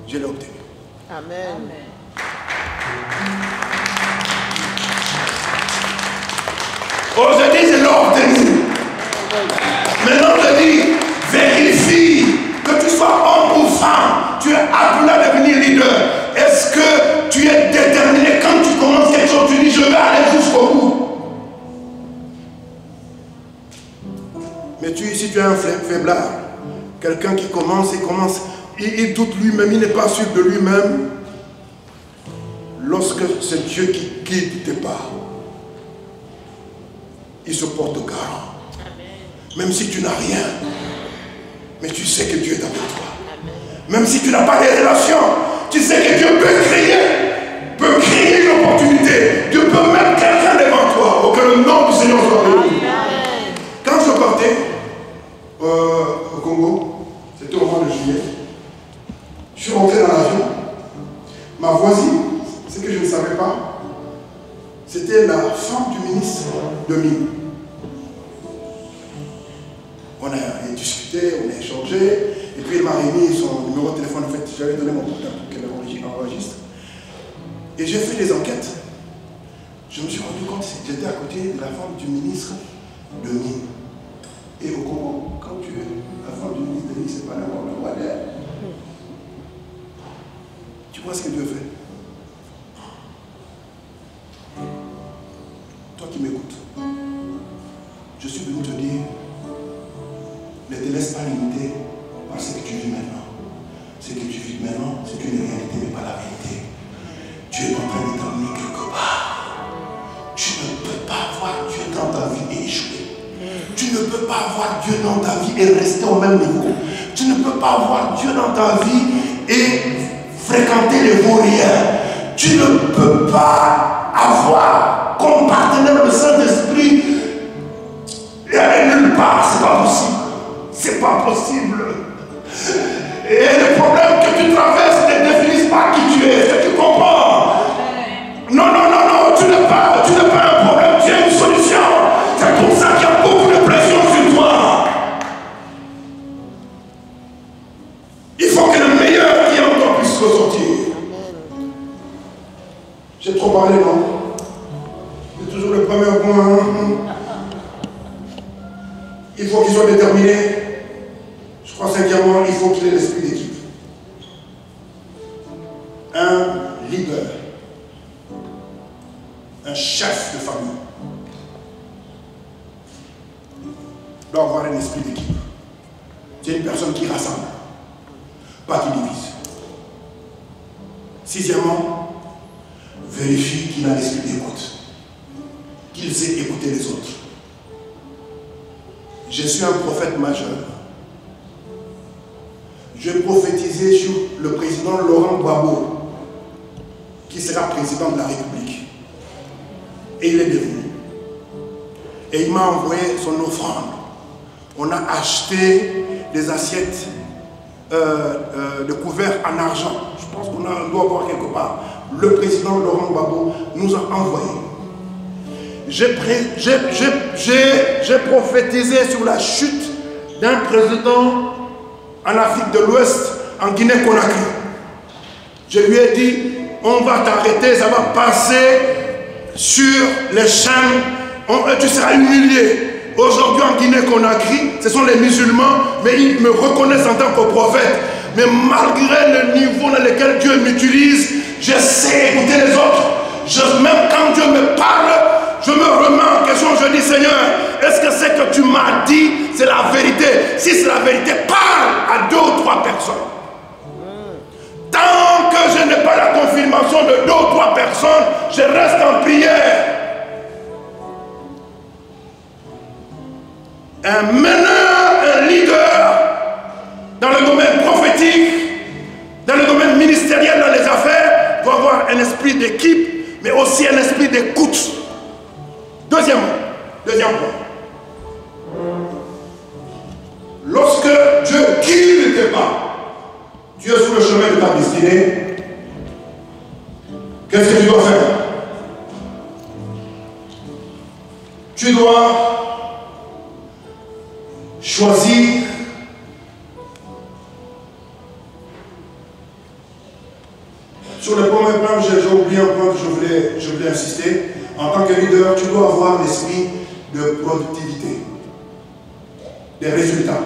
[SPEAKER 1] je l'ai obtenu.
[SPEAKER 2] Amen.
[SPEAKER 1] Aujourd'hui, je l'ai obtenu. Maintenant, je dis, vérifie que tu sois homme ou femme. Tu es appelé à devenir leader. Est-ce que tu es déterminé quand tu commences quelque chose, tu dis, je vais aller jusqu'au bout. Mais si tu es un faiblard, quelqu'un qui commence, il doute lui-même, il n'est pas sûr de lui-même. Lorsque c'est Dieu qui guide tes pas, il se porte garant. Même si tu n'as rien, mais tu sais que Dieu est avec toi. Même si tu n'as pas de relation, tu sais que Dieu peut créer une opportunité. Dieu peut mettre quelqu'un devant toi. Oh, que le nom du Seigneur soit béni. Quand je partais au Congo, c'était au mois de juillet, je suis rentré dans l'avion. Ma voisine, ce que je ne savais pas, c'était la femme du ministre de Mines. On a discuté, on a échangé, et puis elle m'a remis son numéro de téléphone. En fait, j'avais donné mon portable pour qu'elle enregistre. Et j'ai fait des enquêtes. Je me suis rendu compte que j'étais à côté de la femme du ministre de Mines. Et au Congo, quand tu es la femme du ministre de Mines, c'est pas n'importe le roi d'air. Tu vois ce que Dieu fait? Toi qui m'écoutes, je suis venu te dire, ne te laisse pas limiter par ce que tu vis maintenant. Ce que tu vis maintenant, c'est une réalité, mais pas la vérité. Tu es en train de t'emmener quelque part. Tu ne peux pas voir Dieu dans ta vie et échouer. Tu ne peux pas voir Dieu dans ta vie et rester au même niveau. Tu ne peux pas voir Dieu dans ta vie et fréquenter les vauriens. Tu ne peux pas avoir comme partenaire le Saint-Esprit et aller nulle part. C'est pas possible. C'est pas possible. Et le problème que tu traverses ne définit pas qui tu es. Est-ce que tu comprends? Non, non, non, non, tu n'as pas un problème, tu as une solution. C'est pour ça qu'il y a beaucoup de pression sur toi. Il faut que le meilleur qui est en toi puisse ressortir. J'ai trop parlé, non? C'est toujours le premier point. Il faut qu'il soit déterminé. Je crois cinquièmement, il faut qu'il ait l'esprit d'équipe. Un leader, un chef de famille doit avoir un esprit d'équipe. C'est une personne qui rassemble, pas qui divise. Sixièmement, vérifie qu'il a l'esprit d'écoute, qu'il sait écouter les autres. Je suis un prophète majeur. Je prophétisais sur le président Laurent Gbagbo, qui sera président de la République. Et il est devenu. Et il m'a envoyé son offrande. On a acheté des assiettes de couverts en argent. Je pense qu'on doit voir quelque part. Le président Laurent Gbagbo nous a envoyé. J'ai prophétisé sur la chute d'un président en Afrique de l'Ouest, en Guinée-Conakry. Je lui ai dit, on va t'arrêter, ça va passer sur les chaînes, tu seras humilié. Aujourd'hui en Guinée-Conakry, ce sont les musulmans, mais ils me reconnaissent en tant que prophète. Mais malgré le niveau dans lequel Dieu m'utilise, je sais écouter les autres. Même quand Dieu me parle, je me remets en question, je dis Seigneur, est-ce que ce que tu m'as dit, c'est la vérité? Si c'est la vérité, parle à 2 ou 3 personnes. Tant que je n'ai pas la confirmation de 2 ou 3 personnes, je reste en prière. Un meneur, un leader, dans le domaine prophétique, dans le domaine ministériel, dans les affaires, doit avoir un esprit d'équipe, mais aussi un esprit d'écoute. Deuxième point. Lorsque Dieu guide tes pas, tu es sur le chemin de ta destinée, qu'est-ce que tu dois faire? Tu dois choisir sur le premier plan. J'ai oublié un point que je voulais insister. En tant que leader, tu dois avoir l'esprit de productivité, des résultats.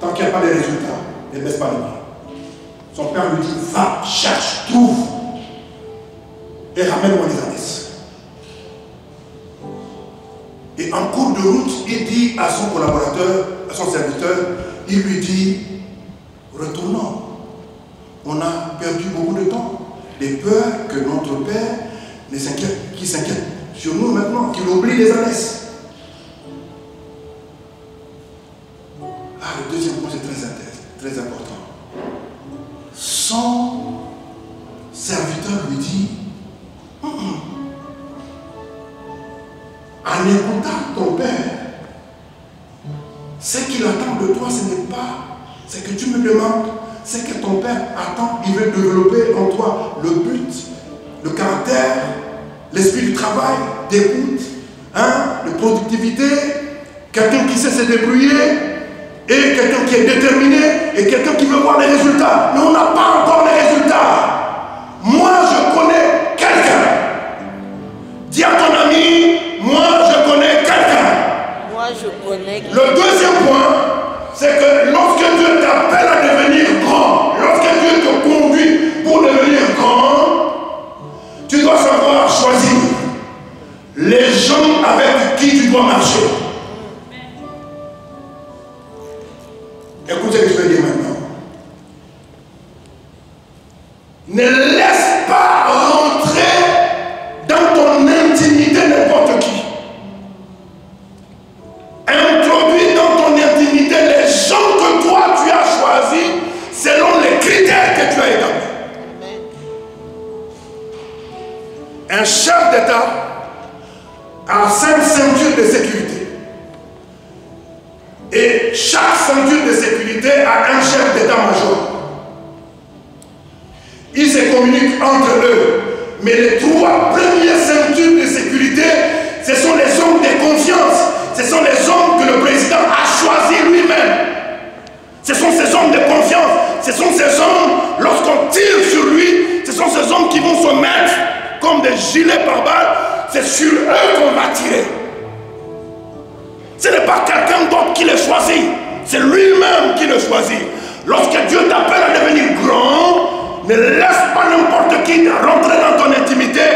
[SPEAKER 1] Tant qu'il n'y a pas de résultats, ne baisse pas les bras. Son père lui dit, va, cherche, trouve et ramène-moi les ânesses. Et en cours de route, il dit à son collaborateur, à son serviteur, il lui dit, retournons. On a perdu beaucoup de temps. De peur que notre Père qui s'inquiète sur nous maintenant, qu'il oublie les ânesses. Ah, le deuxième point, c'est très important. Son serviteur lui dit, en écoutant ton Père, ce qu'il attend de toi, ce n'est pas ce que tu me demandes, c'est que ton Père attend. Il veut développer en toi le but, le caractère, l'esprit du travail, d'écoute, de productivité, quelqu'un qui sait se débrouiller, et quelqu'un qui est déterminé, et quelqu'un qui veut voir les résultats. Mais on n'a pas encore les résultats. Moi, je connais quelqu'un. Dis à ton ami, moi, je connais quelqu'un.
[SPEAKER 2] Moi, je connais quelqu'un.
[SPEAKER 1] Le deuxième point, c'est que lorsque Dieu t'appelle à devenir grand, lorsque Dieu te conduit pour devenir grand, tu dois savoir choisir les gens avec qui tu dois marcher. Écoutez ce que je vais dire maintenant. Ne laisse pas rentrer dans ton intimité n'importe qui. Introduis dans ton intimité les gens que toi tu as choisis selon les critères que tu as établis. Un chef d'État a 5 ceintures de sécurité. Et chaque ceinture de sécurité a un chef d'état-major. Ils se communiquent entre eux. Mais les 3 premières ceintures de sécurité, ce sont les hommes de confiance. Ce sont les hommes que le président a choisis lui-même. Ce sont ces hommes de confiance. Ce sont ces hommes, lorsqu'on tire sur lui, ce sont ces hommes qui vont se mettre comme des gilets pare-balles. C'est sur eux qu'on va tirer. Ce n'est pas quelqu'un d'autre qui le choisit. C'est lui-même qui le choisit. Lorsque Dieu t'appelle à devenir grand, ne laisse pas n'importe qui rentrer dans ton intimité.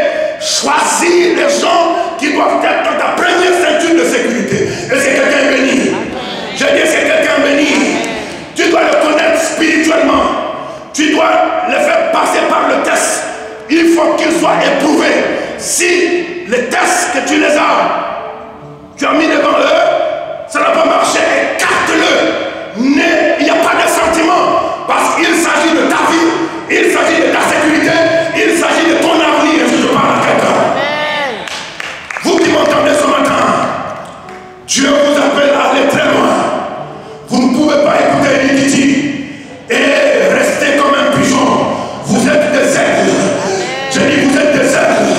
[SPEAKER 1] Choisis les gens qui doivent être dans ta première ceinture de sécurité. Et c'est quelqu'un béni. Je dis c'est quelqu'un béni. Tu dois le connaître spirituellement. Tu dois le faire passer par le test. Il faut qu'il soit éprouvé. Si les tests que tu les as, tu as mis devant eux, ça n'a pas marché, écarte-le. Il n'y a pas de sentiment. Parce qu'il s'agit de ta vie, il s'agit de ta sécurité, il s'agit de ton avenir. Est-ce que je parle à quelqu'un? Vous qui m'entendez ce matin, Dieu vous appelle à aller très loin. Vous ne pouvez pas écouter l'iniquité et rester comme un pigeon. Vous êtes des aigles. Je dis vous êtes des aigles.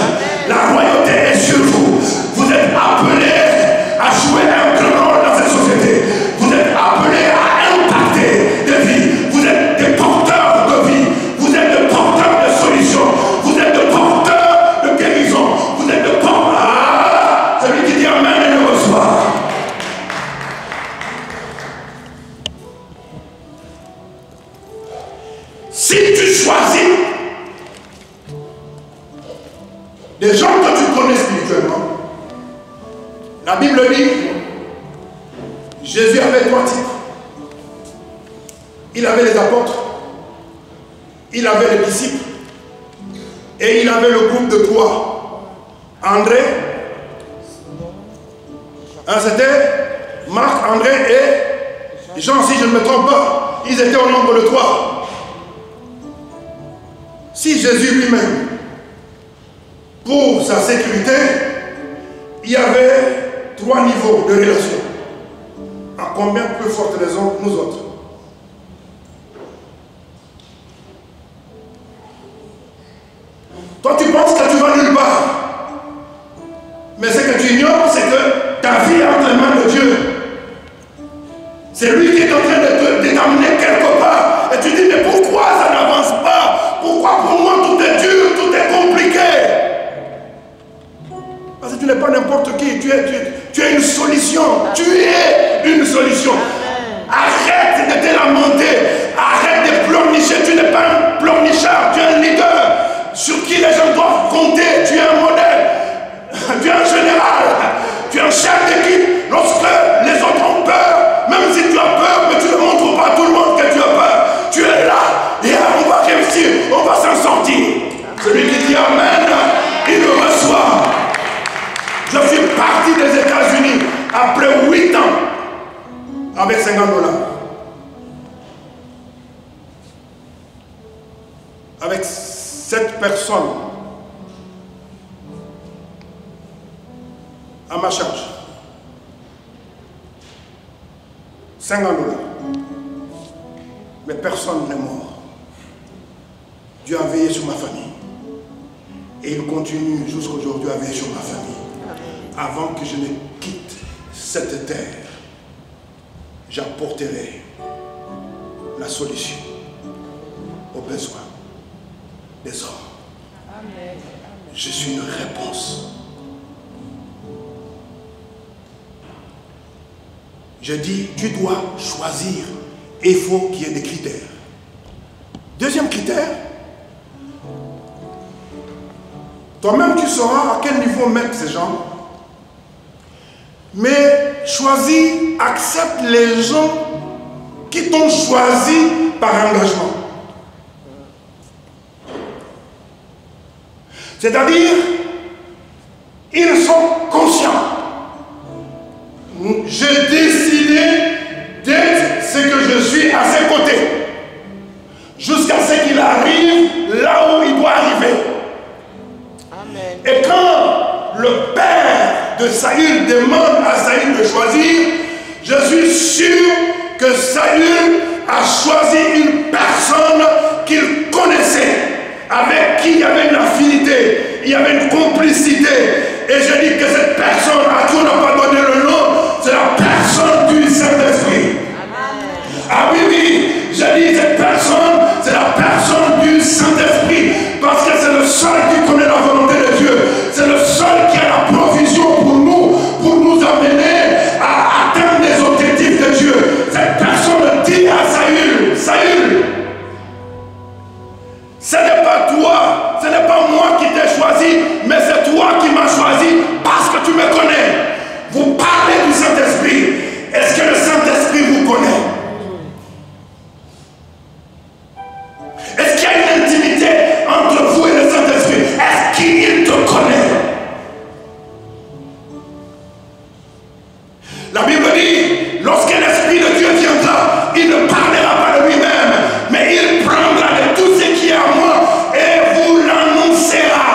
[SPEAKER 1] La royauté est sur vous. Vous êtes appelés à jouer un grand rôle dans cette société. Vous êtes appelés à impacter des vies. Vous êtes des porteurs de vie. Vous êtes des porteurs de solutions. Vous êtes des porteurs de guérison. Vous êtes des porteurs. Ah, celui qui dit Amen et le reçoit. Si tu choisis des gens que tu connais spirituellement, la Bible dit, Jésus avait 3 types. Il avait les apôtres, il avait les disciples, et il avait le groupe de 3. André, c'était Marc, André et Jean, si je ne me trompe pas. Ils étaient au nombre de 3. Si Jésus lui-même, pour sa sécurité, il y avait 3 niveaux de relation. À combien plus forte raison nous autres? Toi, tu penses que tu vas tu ignores, c'est que ta vie est entre les mains de Dieu. C'est lui qui est en train de t'amener quelque part. Et tu dis, mais pourquoi ça n'avance pas? Pourquoi pour moi tout est dur, tout est compliqué? Parce que tu n'es pas n'importe qui. Tu es une solution. Tu es une solution. Arrête de te lamenter. Arrête de pleurnicher. Tu n'es pas un pleurnichard. Tu es un leader sur qui les gens doivent compter. Tu es un modèle. Tu es un général. Tu es un chef d'équipe. Lorsque les autres ont peur, même si tu as peur, mais tu ne montres pas à tout le monde que tu as peur. Tu es là. Et on va réussir. On va s'en sortir. Celui qui dit Amen, il le reçoit. Je suis parti des États-Unis après 8 ans avec $50. Avec 7 personnes à ma charge. $50. Mais personne n'est mort. Dieu a veillé sur ma famille. Et il continue jusqu'aujourd'hui à veiller sur ma famille. Avant que je ne quitte cette terre, j'apporterai la solution aux besoins des hommes. Amen. Je suis une réponse. Je dis, tu dois choisir et il faut qu'il y ait des critères. Deuxième critère, toi-même tu sauras à quel niveau mettre ces gens. Mais choisis, accepte les gens qui t'ont choisi par engagement. C'est-à-dire, ils sont conscients. J'ai décidé d'être ce que je suis à ses côtés. Jusqu'à ce qu'il arrive là où il doit arriver. Amen. Et quand le père de Saül demande à Saül de choisir, je suis sûr que Saül a choisi une personne qu'il connaissait, avec qui il y avait une affinité, il y avait une complicité. Et je dis que cette personne, à qui on n'a pas donné le nom, c'est la personne du Saint-Esprit. Ah oui, oui, je dis cette personne, c'est la personne du Saint-Esprit. Parce que c'est le seul qui connaît la volonté de Dieu. C'est le seul qui a la provision pour nous amener à atteindre les objectifs de Dieu. Cette personne dit à Saül, Saül, ce n'est pas toi, ce n'est pas moi qui t'ai choisi, mais c'est toi qui m'as choisi parce que tu me connais. Vous parlez du Saint-Esprit. Est-ce que le Saint-Esprit vous connaît? Est-ce qu'il y a une intimité entre vous et le Saint-Esprit? Est-ce qu'il te connaît? La Bible dit, lorsque l'Esprit de Dieu viendra, il ne parlera pas de lui-même, mais il prendra de tout ce qui est à moi et vous l'annoncera.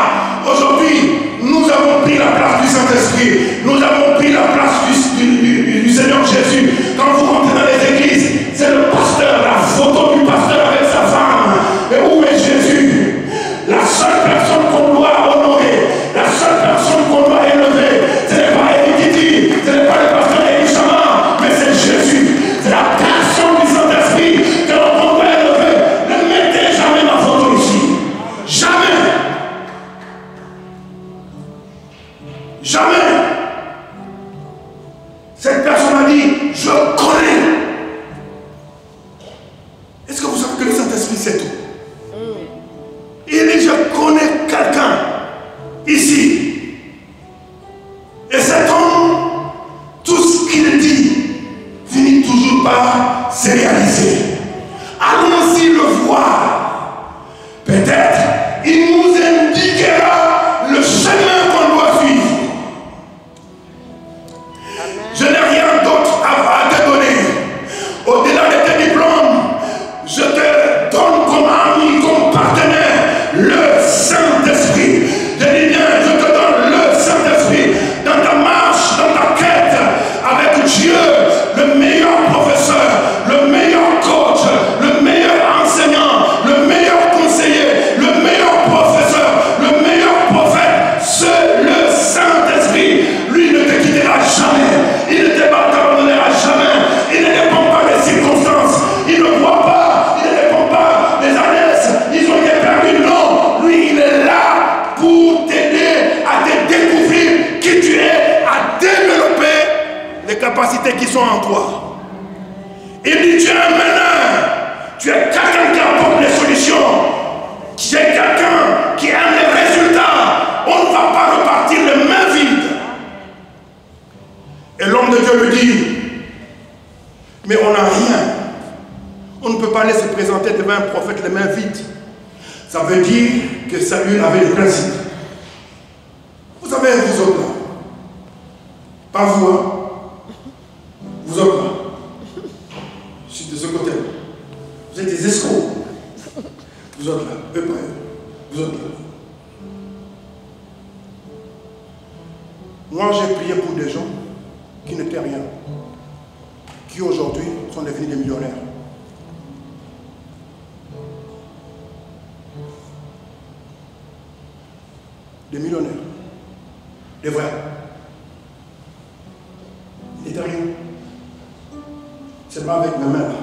[SPEAKER 1] Aujourd'hui, nous avons pris la place du Saint-Esprit. Nous avons pris la place du Seigneur Jésus. Quand vous rentrez dans les églises, c'est le pasteur, la photo du pasteur avec sa femme. Et où est Jésus? La seule personne qu'on doit honorer, la seule personne qu'on doit élever, ce n'est pas Elikiti, ce n'est pas le pasteur Elishama, mais c'est Jésus. C'est la personne du Saint-Esprit que l'on doit élever. Ne mettez jamais ma photo ici. Jamais. Jamais. Cette personne a dit, je connais. Est-ce que vous savez que le Saint-Esprit sait tout? Il dit, je connais quelqu'un ici. Et cet homme, tout ce qu'il dit, finit toujours par se réaliser. Allons-y le voir. Peut-être, il nous indiquera le chemin qu'on doit suivre. Je n'ai rien d'autre à te donner. Au-delà de tes diplômes, je te donne comme ami, comme partenaire, le Saint-Esprit. Je dis bien, je te donne le Saint-Esprit. Dans ta marche, dans ta quête avec Dieu, le meilleur professeur, le meilleur coach, capacités qui sont en toi. Il dit, tu es un meneur, tu es quelqu'un qui apporte les solutions, tu es quelqu'un qui aime les résultats. On ne va pas repartir les mains vides. Et l'homme de Dieu lui dit, mais on n'a rien. On ne peut pas aller se présenter devant un prophète les mains vides. Ça veut dire que Saül avait le principe. Vous savez, vous autres là, pas vous, hein? Vous autres là, je suis de ce côté-là. Vous êtes des escrocs. Vous autres là, eux pas eux. Vous autres là. Moi, j'ai prié pour des gens qui n'étaient rien, qui aujourd'hui sont devenus des millionnaires. Des millionnaires. Des vrais. Il n'était rien. C'est pas avec mes mains là.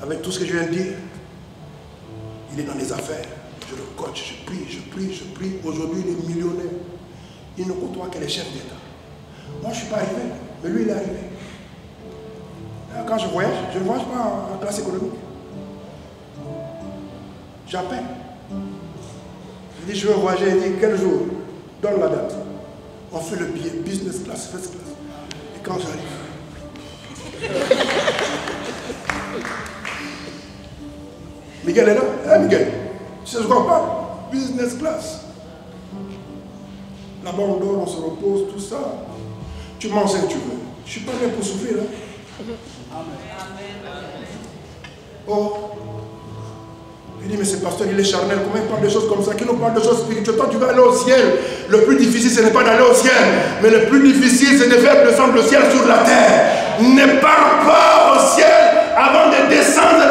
[SPEAKER 1] Avec tout ce que je viens de dire, il est dans les affaires. Je le coach, je prie, je prie, je prie. Aujourd'hui, il est millionnaire. Il ne côtoie que les chefs d'État. Moi, je ne suis pas arrivé, mais lui, il est arrivé. Quand je voyage, je ne voyage pas en classe économique. J'appelle. Je dis, je veux voyager. Il dit, quel jour? Donne la date. On fait le billet, business class, first class. Et quand j'arrive, Miguel est là? Eh, Miguel, tu sais, je ne vois pas. Business class. Là-bas, on dort, on se repose, tout ça. Tu manges ce que tu veux. Je ne suis pas là pour souffrir. Hein? Oh. Il dit, mais ce pasteur, il est charnel. Comment il parle de choses comme ça? Qui nous parle de choses spirituelles? Toi, tu vas aller au ciel. Le plus difficile, ce n'est pas d'aller au ciel. Mais le plus difficile, c'est de faire descendre le ciel sur la terre. Ne pars pas au ciel avant de descendre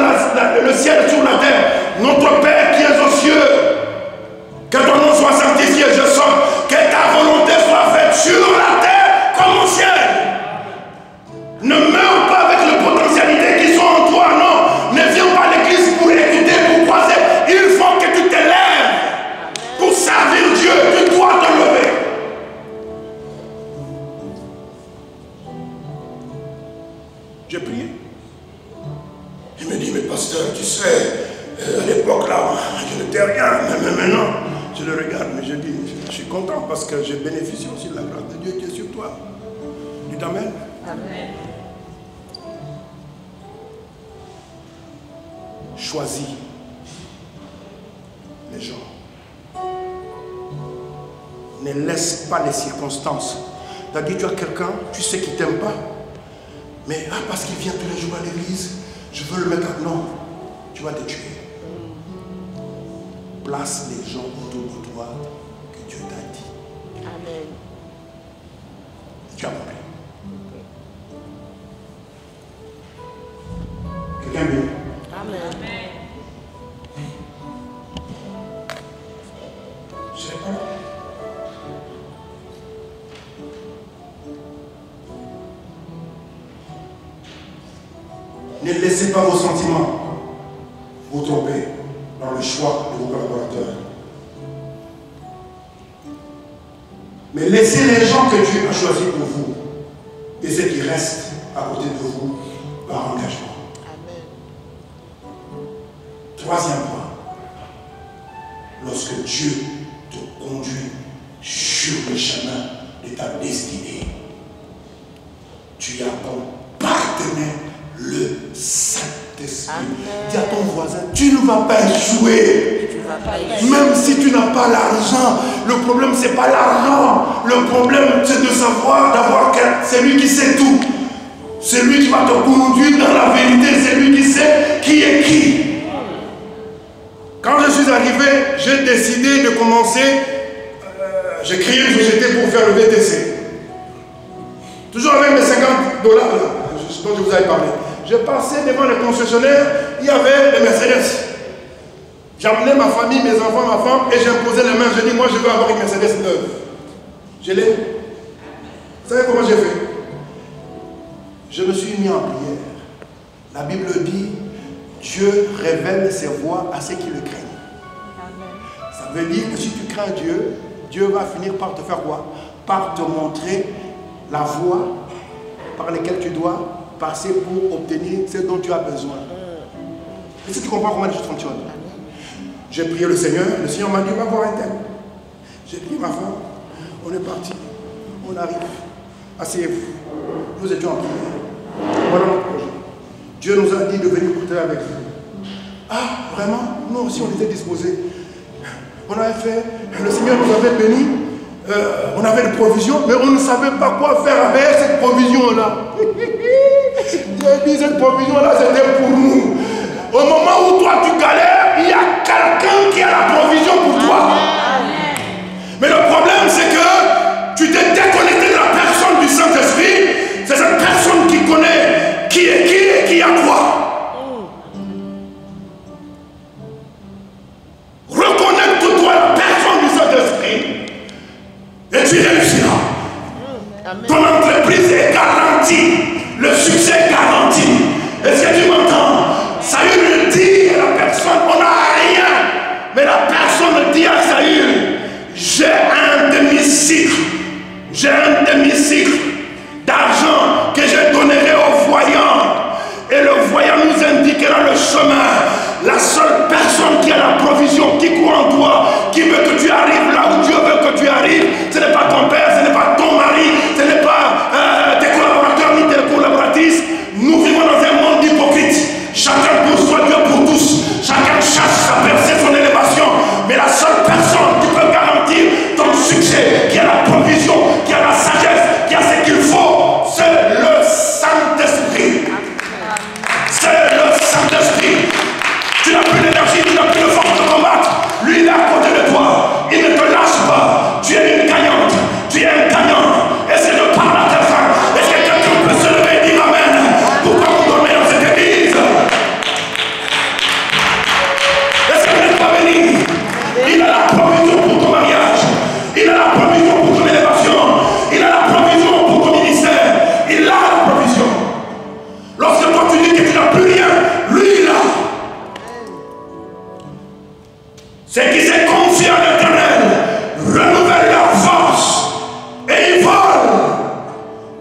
[SPEAKER 1] le ciel sur la terre. Notre Père qui est aux cieux, que ton nom soit sanctifié, je sors. Que ta volonté soit faite sur la terre comme au ciel. Ne meurs pas avec les potentialités qui sont en toi, non. Ne viens pas à l'église pour écouter, pour croiser. Il faut que tu te lèves pour servir Dieu. Tu dois te lever. J'ai prié. Il me dit, mais pasteur, tu sais, à l'époque là, je n'étais rien. Mais maintenant, je le regarde, mais je dis, je suis content parce que je bénéficie aussi de la grâce de Dieu qui est sur toi. Dites amen. Amen. Choisis les gens. Ne laisse pas les circonstances. C'est-à-dire, tu as quelqu'un, tu sais qu'il ne t'aime pas, mais parce qu'il vient tous les jours à l'église, je veux le mettre à... Non, tu vas te tuer. Place les gens autour de toi que Dieu t'a dit. Amen. Tu as compris. Quelqu'un bien? Amen. Je sais pas. Ne laissez pas vos sentiments vous tromper dans le choix de vos collaborateurs. Mais laissez les gens que Dieu a choisis pour vous et ceux qui restent à côté de vous par engagement. Amen. Troisième point. Lorsque Dieu te conduit sur le chemin de ta destinée, tu as ton partenaire, le Saint-Esprit. Dis à ton voisin, tu ne vas pas échouer. Même si tu n'as pas l'argent, le problème c'est pas l'argent. Le problème c'est de savoir, d'avoir c'est lui qui sait tout. C'est lui qui va te conduire dans la vérité. C'est lui qui sait qui est qui. Quand je suis arrivé, j'ai décidé de commencer. J'ai créé une société pour faire le VTC. Toujours avec mes $50 là, dont je vous avais parlé. Je passais devant les concessionnaires, il y avait les Mercedes. J'amenais ma famille, mes enfants, ma femme, et j'imposais les mains. Je dis, moi je veux avoir une Mercedes neuve. Je l'ai. Vous savez comment j'ai fait? Je me suis mis en prière. La Bible dit, Dieu révèle ses voies à ceux qui le craignent. Amen. Ça veut dire que si tu crains Dieu,
[SPEAKER 3] Dieu va finir par te faire quoi? Par te montrer la voie par laquelle tu dois passer pour obtenir ce dont tu as besoin. Est-ce que tu comprends comment les choses fonctionnent? J'ai prié le Seigneur m'a dit, va voir un tel. J'ai pris ma femme, on est parti, on arrive. Asseyez-vous. Nous étions en prière. Voilà notre projet. Dieu nous a dit de venir goûter avec vous. Ah, vraiment? Nous aussi, on était disposés. On avait fait, le Seigneur nous avait bénis, on avait des provisions, mais on ne savait pas quoi faire avec cette provision-là. J'ai dit, cette provision-là, c'était pour nous. Au moment où toi, tu galères, il y a quelqu'un qui a la provision pour toi. Mais le problème, c'est que tu t'es déconnecté de la personne du Saint-Esprit. C'est cette personne qui connaît qui est qui et qui a quoi. Reconnecte-toi la personne du Saint-Esprit et tu réussiras. Ton entreprise est garantie. Le succès est garanti. Est-ce que tu m'entends? Saül dit à la personne, on n'a rien. Mais la personne dit à Saül, j'ai un demi-cycle d'argent que je donnerai au voyant. Et le voyant nous indiquera le chemin. La seule personne qui a la provision, qui croit en toi, qui veut que tu arrives là où Dieu veut que tu arrives, ce n'est pas ton père, ce n'est pas ton mari, ce n'est pas tes collaborateurs ni tes collaboratrices. Nous vivons dans un monde hypocrite. Chacun pour soi, Dieu pour tous. Chacun cherche sa percée, son élévation. Mais la seule personne qui peut garantir ton succès, qui a la provision, qui a la sagesse, qui a ce qu'il faut, c'est le Saint-Esprit. C'est le Saint-Esprit. Tu n'as plus d'énergie, tu n'as plus de force de combattre. Lui, il est à côté de toi. Il ne te lâche pas. Tu es une gagnante. Tu es un gagnant. Essaie de parler à tes frères. Est-ce que quelqu'un peut se lever et dire Amen? Pourquoi vous dormez dans cette église? Est-ce que vous n'êtes pas béni? Il a la provision pour ton mariage. Il a la provision pour ton élévation. Il a la provision pour ton ministère. Il a la provision. Lorsque toi tu dis que tu n'as plus rien, lui il a. Ceux qui se confient en l'Éternel renouvellent leur force et ils volent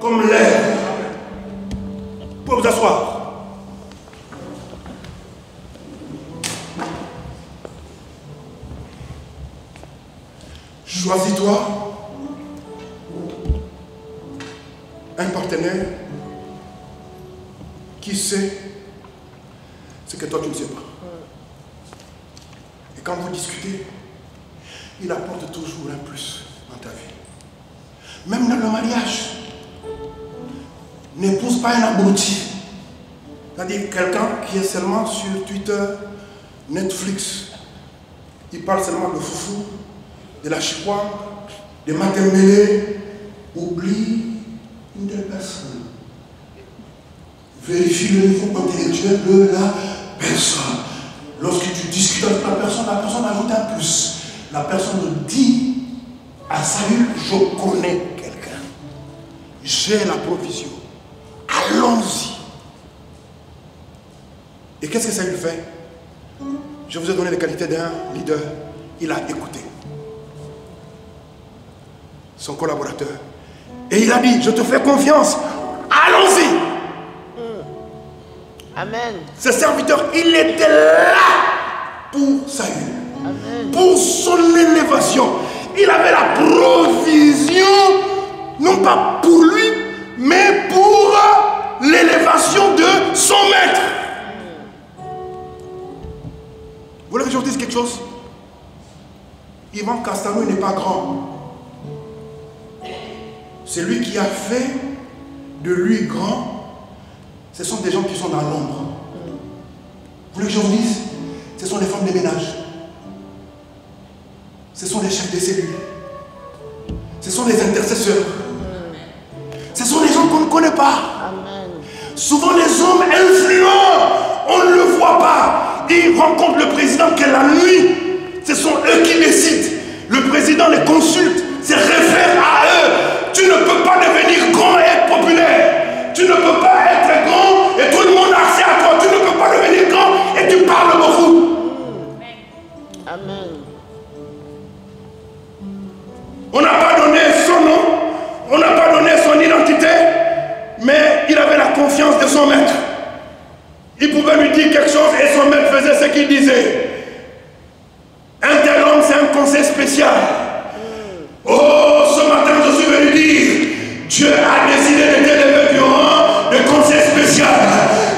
[SPEAKER 3] comme l'air. Vous pouvez vous asseoir. Choisis-toi un partenaire qui sait ce que toi tu ne sais pas. Et quand vous discutez, il apporte toujours un plus dans ta vie. Même dans le mariage, n'épouse pas un abruti. C'est-à-dire quelqu'un qui est seulement sur Twitter, Netflix. Il parle seulement de foufou, de la chipouane, de matembélé. Oublie une telle personne. Vérifie le niveau intellectuel de la personne. Lorsque tu discutes avec la personne ajoute un plus. La personne dit à Saül, je connais quelqu'un. J'ai la provision. Allons-y. Et qu'est-ce que Saül fait? Je vous ai donné les qualités d'un leader. Il a écouté son collaborateur. Et il a dit, je te fais confiance. Allons-y.
[SPEAKER 2] Amen.
[SPEAKER 3] Ce serviteur, il était là pour Saül.
[SPEAKER 2] Amen.
[SPEAKER 3] Pour son élévation. Il avait la provision, non pas pour lui, mais pour l'élévation de son maître. Vous voulez que je vous dise quelque chose? Yvan Castano n'est pas grand. C'est lui qui a fait de lui grand. Ce sont des gens qui sont dans l'ombre. Vous voulez que je vous dise? Ce sont des femmes de ménage. Ce sont des chefs de cellules. Ce sont des intercesseurs. Ce sont des gens qu'on ne connaît pas.
[SPEAKER 2] Amen.
[SPEAKER 3] Souvent les hommes influents, on ne le voit pas. Ils rencontrent le président que la nuit. Ce sont eux qui décident. Le président les consulte, se réfère à eux. Tu ne peux pas devenir grand et être populaire. Tu ne peux pas être grand et tout le monde a accès à toi. Tu ne peux pas devenir grand et tu parles beaucoup.
[SPEAKER 2] Amen.
[SPEAKER 3] On n'a pas donné son nom, on n'a pas donné son identité, mais il avait la confiance de son maître. Il pouvait lui dire quelque chose et son maître faisait ce qu'il disait. Un tel homme, c'est un conseil spécial. Oh, ce matin, je suis venu dire, Dieu a décidé de t'élever du rang de conseil spécial.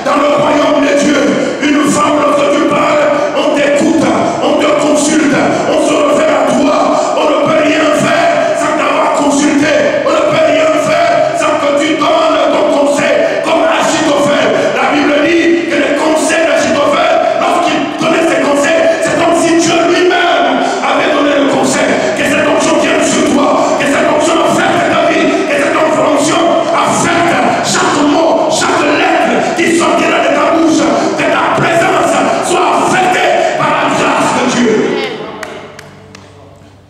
[SPEAKER 3] Dans le royaume de Dieu, une femme, lorsque tu parles, on t'écoute, on te consulte, on se réfère à toi. On ne peut rien faire sans t'avoir consulté. On ne peut rien faire sans que tu donnes ton conseil, comme Achitophel. La Bible dit que les conseils d'Achitophel, lorsqu'il donnait ses conseils, c'est comme si Dieu lui-même avait donné le conseil. Que cette onction vienne sur toi, que cette onction affecte ta vie, que cette onction affecte chaque mot, chaque lettre qui sortira de ta bouche, que ta présence soit affectée par la grâce de Dieu.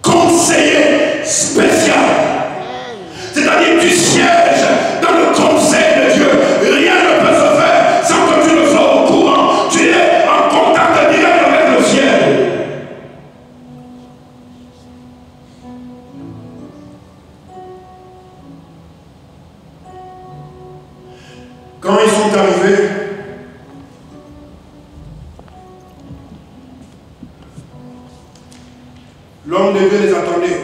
[SPEAKER 3] Conseiller spécial. C'est-à-dire que tu sièges dans le conseil de Dieu. Rien ne peut se faire sans que tu ne sois au courant. Tu es en contact direct avec le ciel. Quand ils sont arrivés, l'homme de Dieu les attendait.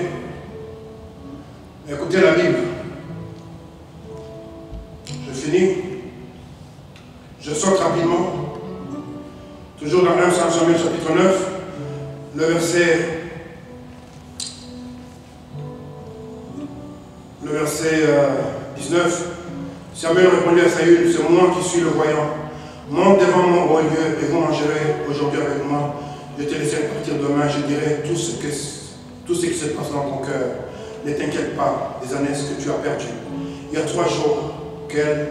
[SPEAKER 3] Écoutez la Bible. Je finis. Je saute rapidement. Toujours dans 1 Samuel chapitre 9, le verset 19. Samuel répondit à Saül, c'est moi qui suis le voyant. Monte devant moi au lieu et vous mangerez aujourd'hui avec moi. Je te laisserai partir demain, je dirai tout ce qui se passe dans ton cœur. Ne t'inquiète pas des années que tu as perdues. Il y a 3 jours qu'elles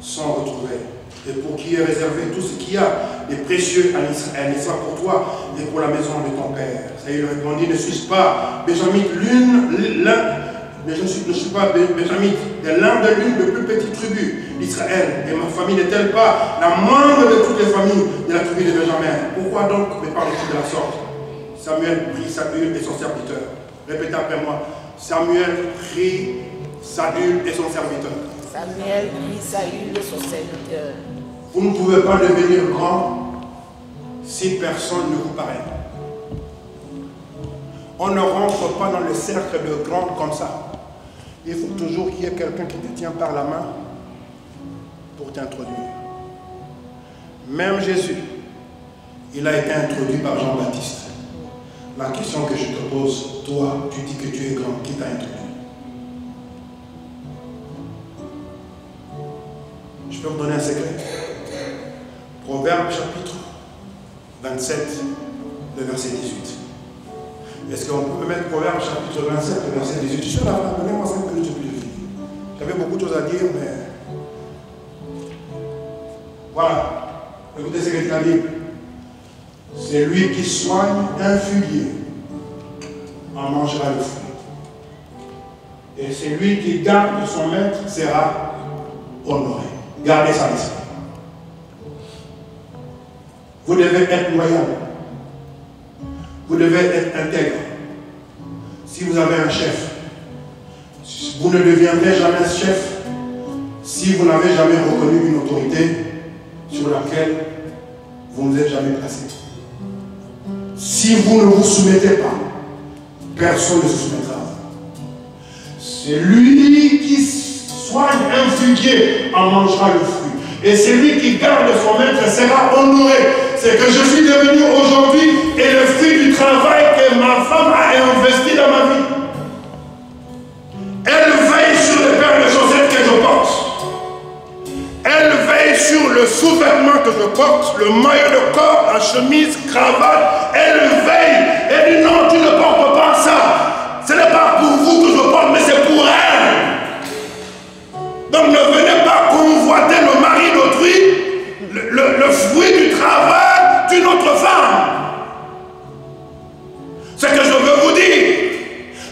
[SPEAKER 3] sont retrouvées. Et pour qui est réservé tout ce qu'il y a de précieux à Israël, n'est-ce pas pour toi et pour la maison de ton père. Saül répondit, ne suis-je pas Benjamite, je ne suis pas Benjamite, de l'un de l'une des plus petites tribus d'Israël. Et ma famille n'est-elle pas la moindre de toutes les familles de la tribu de Benjamin? Pourquoi donc me parles-tu de la sorte? Samuel prit Saül et son serviteur. Répétez après moi. Samuel prit Saül et son serviteur.
[SPEAKER 2] Samuel prit Saül et son serviteur.
[SPEAKER 3] Vous ne pouvez pas devenir grand si personne ne vous parraine. On ne rentre pas dans le cercle de grands comme ça. Il faut toujours qu'il y ait quelqu'un qui te tient par la main pour t'introduire. Même Jésus, il a été introduit par Jean-Baptiste. La question que je te pose, toi, tu dis que tu es grand, qui t'a introduit? Je peux vous donner un secret. Proverbe chapitre 27, le verset 18. Est-ce qu'on peut mettre Proverbe chapitre 27, le verset 18? Je suis là, donnez-moi 5 minutes, je finis. J'avais beaucoup de choses à dire, mais... Voilà. Écoutez ce que dit la Bible. C'est lui qui soigne un figuier en mangera le fruit. Et c'est lui qui garde son maître sera honoré. Gardez ça l'esprit. Vous devez être loyal. Vous devez être intègre. Si vous avez un chef, vous ne deviendrez jamais chef si vous n'avez jamais reconnu une autorité sur laquelle vous ne vous êtes jamais placé. Si vous ne vous soumettez pas, personne ne se soumettra. C'est lui qui soigne un figuier en mangera le fruit. Et celui qui garde son maître sera honoré. C'est que je suis devenu aujourd'hui et le fruit du travail que ma femme a investi dans ma vie. Elle veille sur les paires de chaussettes que je porte. Elle veille sur le sous-vêtement que je porte, le maillot de corps, la chemise, cravate. Elle veille. Elle dit non, tu ne portes pas ça. Ce n'est pas pour vous que je porte, mais c'est pour elle. Donc ne venez pas convoiter le mari d'autrui, le fruit du travail d'une autre femme. Ce que je veux vous dire,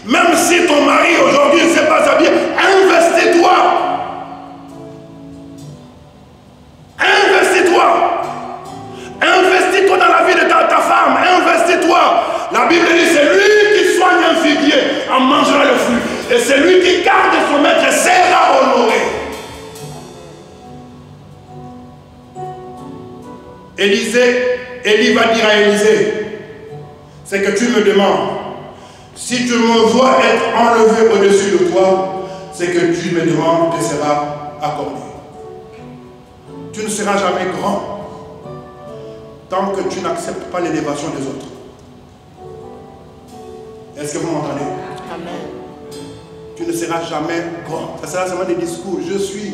[SPEAKER 3] même si ton mari aujourd'hui ne sait pas s'habiller, investis-toi. Investis-toi. Investis-toi dans la vie de ta femme. Investis-toi. La Bible dit c'est lui qui soigne un figuier en mangera le
[SPEAKER 1] Et celui qui garde son maître sera honoré. Élie va dire à Élisée, c'est que tu me demandes, si tu me vois être enlevé au-dessus de toi, c'est que tu me demandes te sera accordé. Tu ne seras jamais grand tant que tu n'acceptes pas l'élévation des autres. Est-ce que vous m'entendez?
[SPEAKER 2] Amen.
[SPEAKER 1] Tu ne seras jamais grand. Ça sera seulement des discours. Je suis.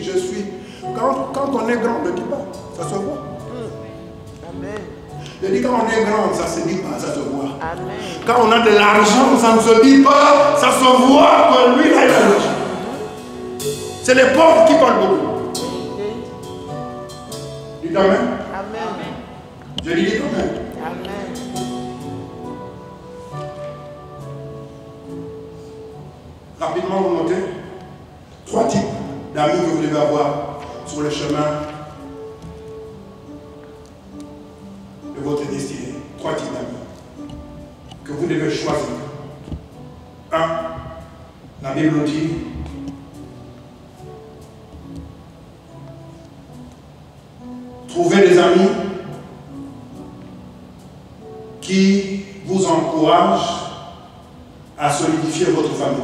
[SPEAKER 1] Quand on est grand, ne dis pas. Ça se voit.
[SPEAKER 2] Amen.
[SPEAKER 1] Je dis quand on est grand, ça se dit pas, ça se voit.
[SPEAKER 2] Amen.
[SPEAKER 1] Quand on a de l'argent, ça ne se dit pas, ça se voit que lui, il a de l'argent. C'est les pauvres qui parlent beaucoup. Dites amen.
[SPEAKER 2] Amen.
[SPEAKER 1] Je dis amen.
[SPEAKER 2] Amen.
[SPEAKER 1] Rapidement, vous notez 3 types d'amis que vous devez avoir sur le chemin de votre destinée. 3 types d'amis que vous devez choisir. 1. La Bible nous dit trouvez des amis qui vous encouragent à solidifier votre famille,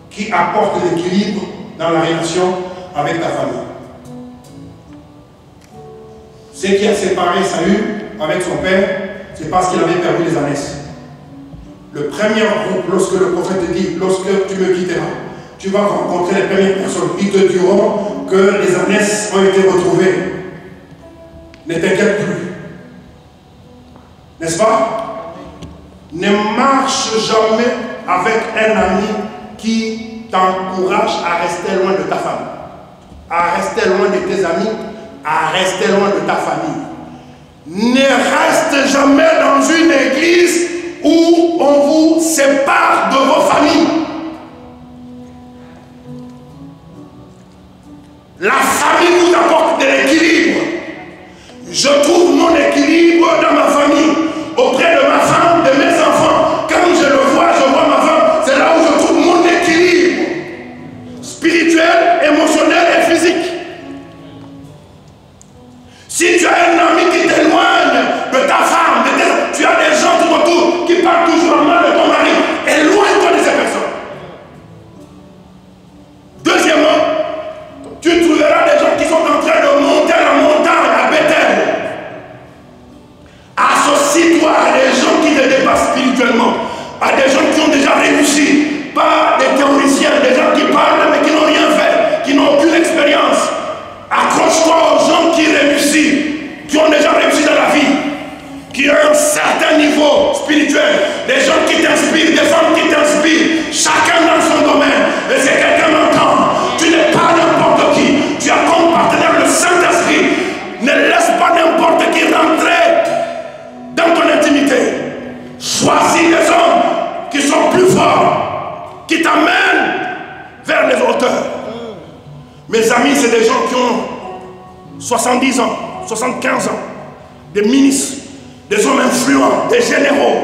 [SPEAKER 1] qui apportent l'équilibre dans la relation avec ta famille. Ce qui a séparé Saül avec son père, c'est parce qu'il avait perdu les ânesses. Le premier groupe, lorsque le prophète te dit, lorsque tu me quitteras, tu vas rencontrer les premières personnes. Ils te diront que les ânesses ont été retrouvées. Ne t'inquiète plus. N'est-ce pas? Ne marche jamais avec un ami qui t'encourage à rester loin de ta famille, à rester loin de tes amis, à rester loin de ta famille. Ne reste jamais dans une église où on vous sépare de vos familles. La famille vous apporte de l'équilibre. Je trouve mon équilibre dans ma famille, auprès de ma femme, de mes enfants. Quand je le vois, je vois ma femme, c'est là où je trouve mon équilibre spirituel, émotionnel et physique. Si tu as un ami qui t'éloigne de ta femme, tu as des gens tout autour qui parlent toujours mal de ton mari, éloigne-toi de ces personnes. Deuxièmement, tu trouveras des gens qui sont en train de monter la montagne à Bethel. Associe-toi à des gens qui te dépassent spirituellement, à des gens qui ont déjà réussi, pas des théoriciens, des gens qui parlent mais qui n'ont rien fait, qui n'ont aucune expérience. Accroche-toi aux gens qui réussissent, qui ont déjà réussi dans la vie, qui ont un certain niveau spirituel, des gens qui t'inspirent, des femmes qui t'inspirent, chacun dans son domaine. Et si quelqu'un m'entend, tu n'es pas n'importe qui, tu as comme partenaire le Saint-Esprit. Ne laisse pas n'importe qui rentrer dans ton intimité. Choisis des hommes qui sont plus forts, qui t'amènent vers les hauteurs. Mes amis, c'est des gens qui ont 70 ans, 75 ans, des ministres, des hommes influents, des généraux.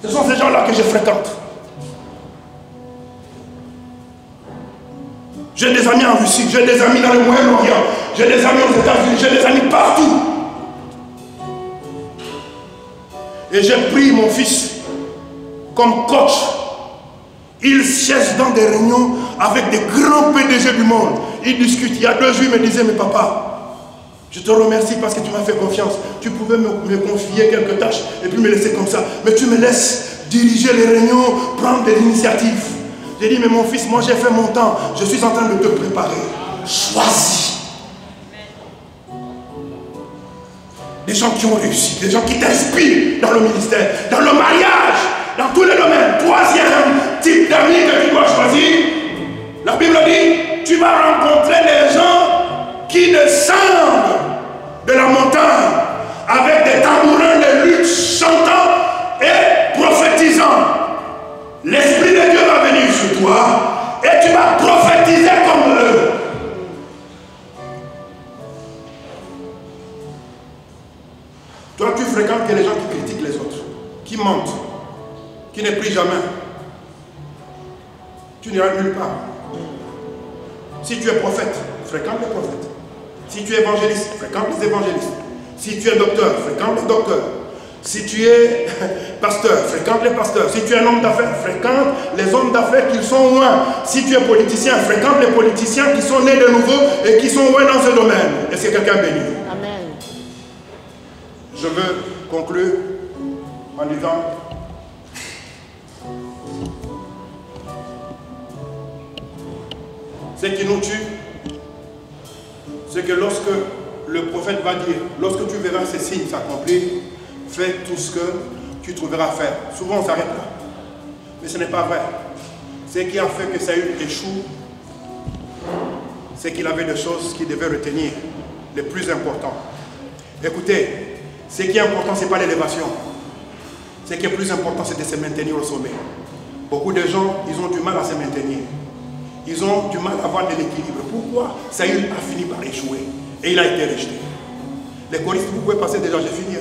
[SPEAKER 1] Ce sont ces gens-là que je fréquente. J'ai des amis en Russie, j'ai des amis dans le Moyen-Orient, j'ai des amis aux États-Unis, j'ai des amis partout. Et j'ai pris mon fils comme coach. Il siège dans des réunions avec des grands PDG du monde. Il discute. Il y a 2 jours, il me disait, mais papa, je te remercie parce que tu m'as fait confiance. Tu pouvais me confier quelques tâches et puis me laisser comme ça. Mais tu me laisses diriger les réunions, prendre des initiatives. J'ai dit, mais mon fils, moi j'ai fait mon temps. Je suis en train de te préparer. Choisis. Des gens qui ont réussi, des gens qui t'inspirent dans le ministère, dans le mariage, dans tous les domaines. 3e type d'amis que tu dois choisir. La Bible dit, tu vas rencontrer les gens qui descendent de la montagne avec des tambourins de lutte, chantant et prophétisant. L'Esprit de Dieu va venir sur toi et tu vas prophétiser comme eux. Toi, tu fréquentes que les gens qui critiquent les autres, qui mentent, qui ne prient jamais,
[SPEAKER 3] tu n'iras nulle part. Si tu es prophète, fréquente les prophètes. Si tu es évangéliste, fréquente les évangélistes. Si tu es docteur, fréquente les docteurs. Si tu es pasteur, fréquente les pasteurs. Si tu es un homme d'affaires, fréquente les hommes d'affaires qui sont loin. Si tu es politicien, fréquente les politiciens qui sont nés de nouveau et qui sont loin dans ce domaine. Est-ce que quelqu'un bénit?
[SPEAKER 2] Amen.
[SPEAKER 3] Je veux conclure en disant ce qui nous tue, c'est que lorsque le prophète va dire, lorsque tu verras ces signes s'accomplir, fais tout ce que tu trouveras à faire. Souvent on s'arrête là. Mais ce n'est pas vrai. Ce qui a fait que Saül échoue, c'est qu'il avait des choses qu'il devait retenir, les plus importantes. Écoutez, ce qui est important, ce n'est pas l'élévation. Ce qui est plus important, c'est de se maintenir au sommet. Beaucoup de gens, ils ont du mal à se maintenir. Ils ont du mal à avoir de l'équilibre. Pourquoi Saül a fini par échouer et il a été rejeté? Les choristes, vous pouvez passer déjà, j'ai fini.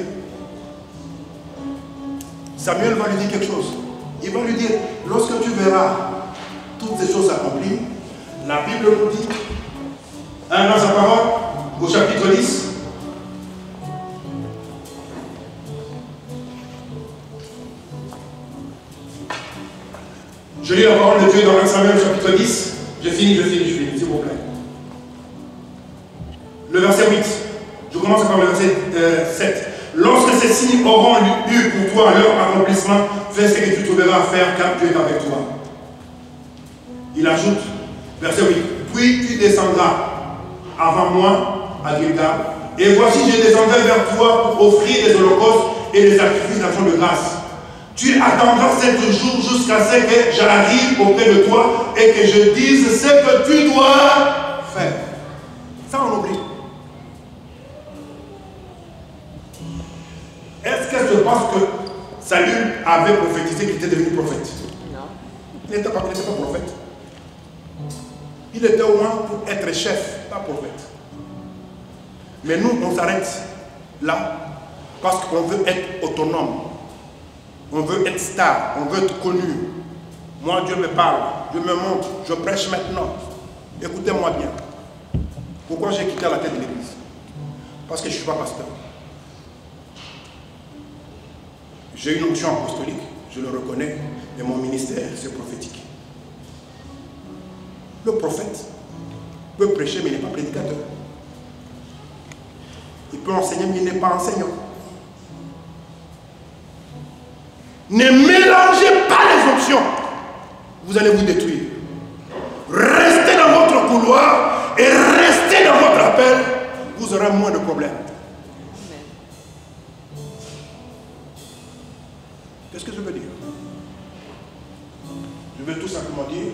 [SPEAKER 3] Samuel va lui dire quelque chose. Il va lui dire, lorsque tu verras toutes ces choses accomplies, la Bible nous dit, dans sa parole, au chapitre 10, je lis la parole de Dieu dans 1 Samuel chapitre 10. Je finis, s'il vous plaît. Le verset 8. Je commence par le verset 7. Lorsque ces signes auront eu pour toi leur accomplissement, fais ce que tu trouveras à faire car Dieu est avec toi. Il ajoute, verset 8. Puis tu descendras avant moi à Gilgal, et voici je descendrai vers toi pour offrir des holocaustes et des sacrifices d'action de grâce. Tu attendras 7 jours jusqu'à ce que j'arrive auprès de toi et que je dise ce que tu dois faire. Ça, on oublie. Est-ce que je pense que Saül avait prophétisé qu'il était devenu prophète?
[SPEAKER 2] Non.
[SPEAKER 3] Il n'était pas prophète. Il était au moins pour être chef, pas prophète. Mais nous, on s'arrête là parce qu'on veut être autonome. On veut être star, on veut être connu. Moi, Dieu me parle, Dieu me montre, je prêche maintenant. Écoutez-moi bien. Pourquoi j'ai quitté la tête de l'église? Parce que je ne suis pas pasteur. J'ai une onction apostolique, je le reconnais, et mon ministère, c'est prophétique. Le prophète peut prêcher, mais il n'est pas prédicateur. Il peut enseigner, mais il n'est pas enseignant. Ne mélangez pas les options. Vous allez vous détruire. Restez dans votre couloir et restez dans votre appel. Vous aurez moins de problèmes. Qu'est-ce que je veux dire? Je veux tout simplement dire,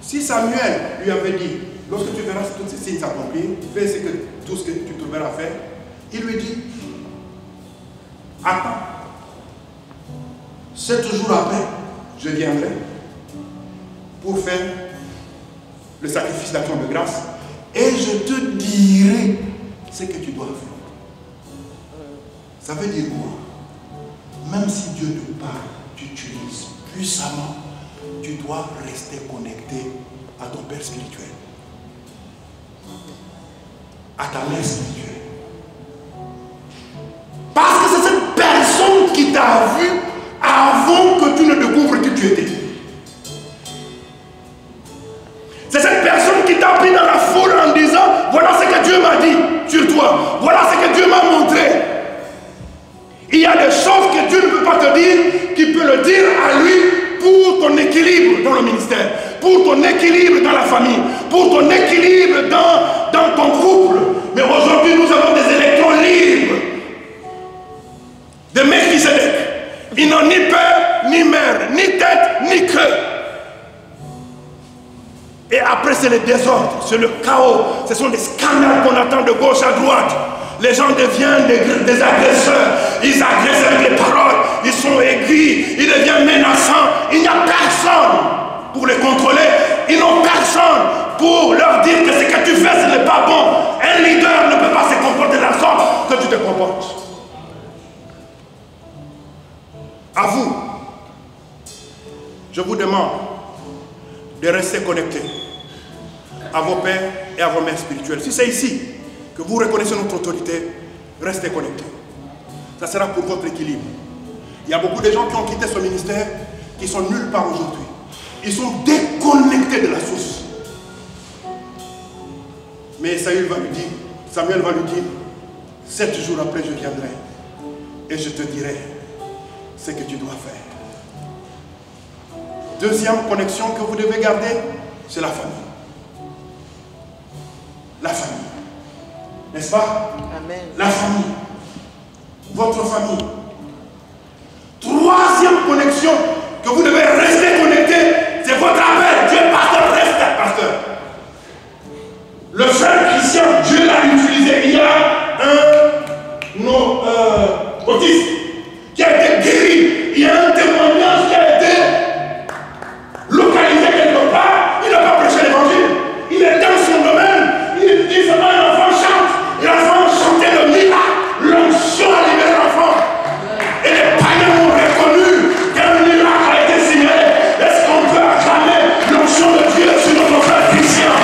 [SPEAKER 3] si Samuel lui avait dit, lorsque tu verras tous ces signes s'accomplir, fais tout ce que tu trouveras à faire, il lui dit, attends, 7 jours après, je viendrai pour faire le sacrifice d'action de grâce et je te dirai ce que tu dois faire. Ça veut dire quoi? Même si Dieu te parle, tu utilises puissamment, tu dois rester connecté à ton Père spirituel, à ta mère spirituelle. Parce que c'est cette personne qui t'a vu avant que tu ne découvres qui tu étais. C'est cette personne qui t'a pris dans la foule en disant, voilà ce que Dieu m'a dit sur toi, voilà ce que Dieu m'a montré. Il y a des choses que Dieu ne peut pas te dire, qu'il peut le dire à lui pour ton équilibre dans le ministère, pour ton équilibre dans la famille, pour ton équilibre dans ton couple. Mais aujourd'hui, nous avons des électrons libres. Des Melchisédek. Ils n'ont ni père, ni mère, ni tête, ni queue. Et après, c'est le désordre, c'est le chaos. Ce sont des scandales qu'on attend de gauche à droite. Les gens deviennent des agresseurs. Ils agressent avec les paroles. Ils sont aigus. Ils deviennent menaçants. Il n'y a personne pour les contrôler. Ils n'ont personne pour leur dire que ce que tu fais, ce n'est pas bon. Un leader ne peut pas se comporter de la sorte que tu te comportes. À vous. je vous demande de rester connectés à vos pères et à vos mères spirituelles. Si c'est ici que vous reconnaissez notre autorité, restez connectés. Ça sera pour votre équilibre. Il y a beaucoup de gens qui ont quitté ce ministère qui sont nulle part aujourd'hui. Ils sont déconnectés de la source. Mais Samuel va lui dire, 7 jours après je viendrai et je te dirai ce que tu dois faire. Deuxième connexion que vous devez garder, c'est la famille. La famille. N'est-ce pas?
[SPEAKER 2] Amen.
[SPEAKER 3] La famille. Votre famille. Troisième connexion que vous devez rester connecté, c'est votre appel. Dieu est pasteur, restez pasteur. Le frère Christian, Dieu l'a utilisé. Il y a un autiste qui a été guéri. Il y a un témoignage qui a été localisé quelque part. Il n'a pas prêché l'évangile. Il est dans son domaine. Il dit seulement un enfant chante. Et l'enfant chantait le miracle. L'onction a libéré l'enfant. Et les païens ont reconnu qu'un miracle a été signalé. Est-ce qu'on peut acclamer l'onction de Dieu sur notre frère Christian?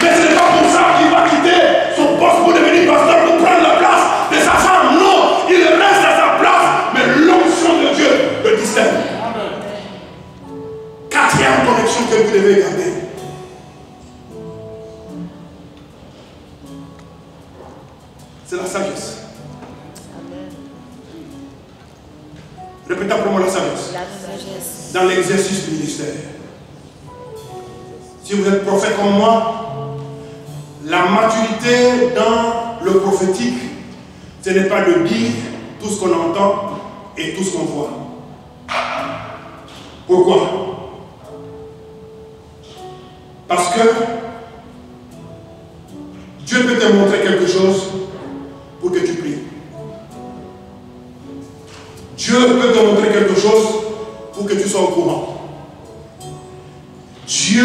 [SPEAKER 3] Mais ce n'est pas pour ça qu'il va quitter son poste pour devenir pasteur, pour prendre la place de sa femme. Non, il reste à sa place, mais l'onction de Dieu le distingue. Quatrième connexion que vous devez garder. C'est la sagesse.
[SPEAKER 2] Amen.
[SPEAKER 3] Répétez après moi la sagesse.
[SPEAKER 2] La sagesse.
[SPEAKER 3] Dans l'exercice du ministère. Si vous êtes prophète comme moi, la maturité dans le prophétique, ce n'est pas de dire tout ce qu'on entend et tout ce qu'on voit. Pourquoi? Parce que Dieu peut te montrer quelque chose pour que tu pries. Dieu peut te montrer quelque chose pour que tu sois au courant. Dieu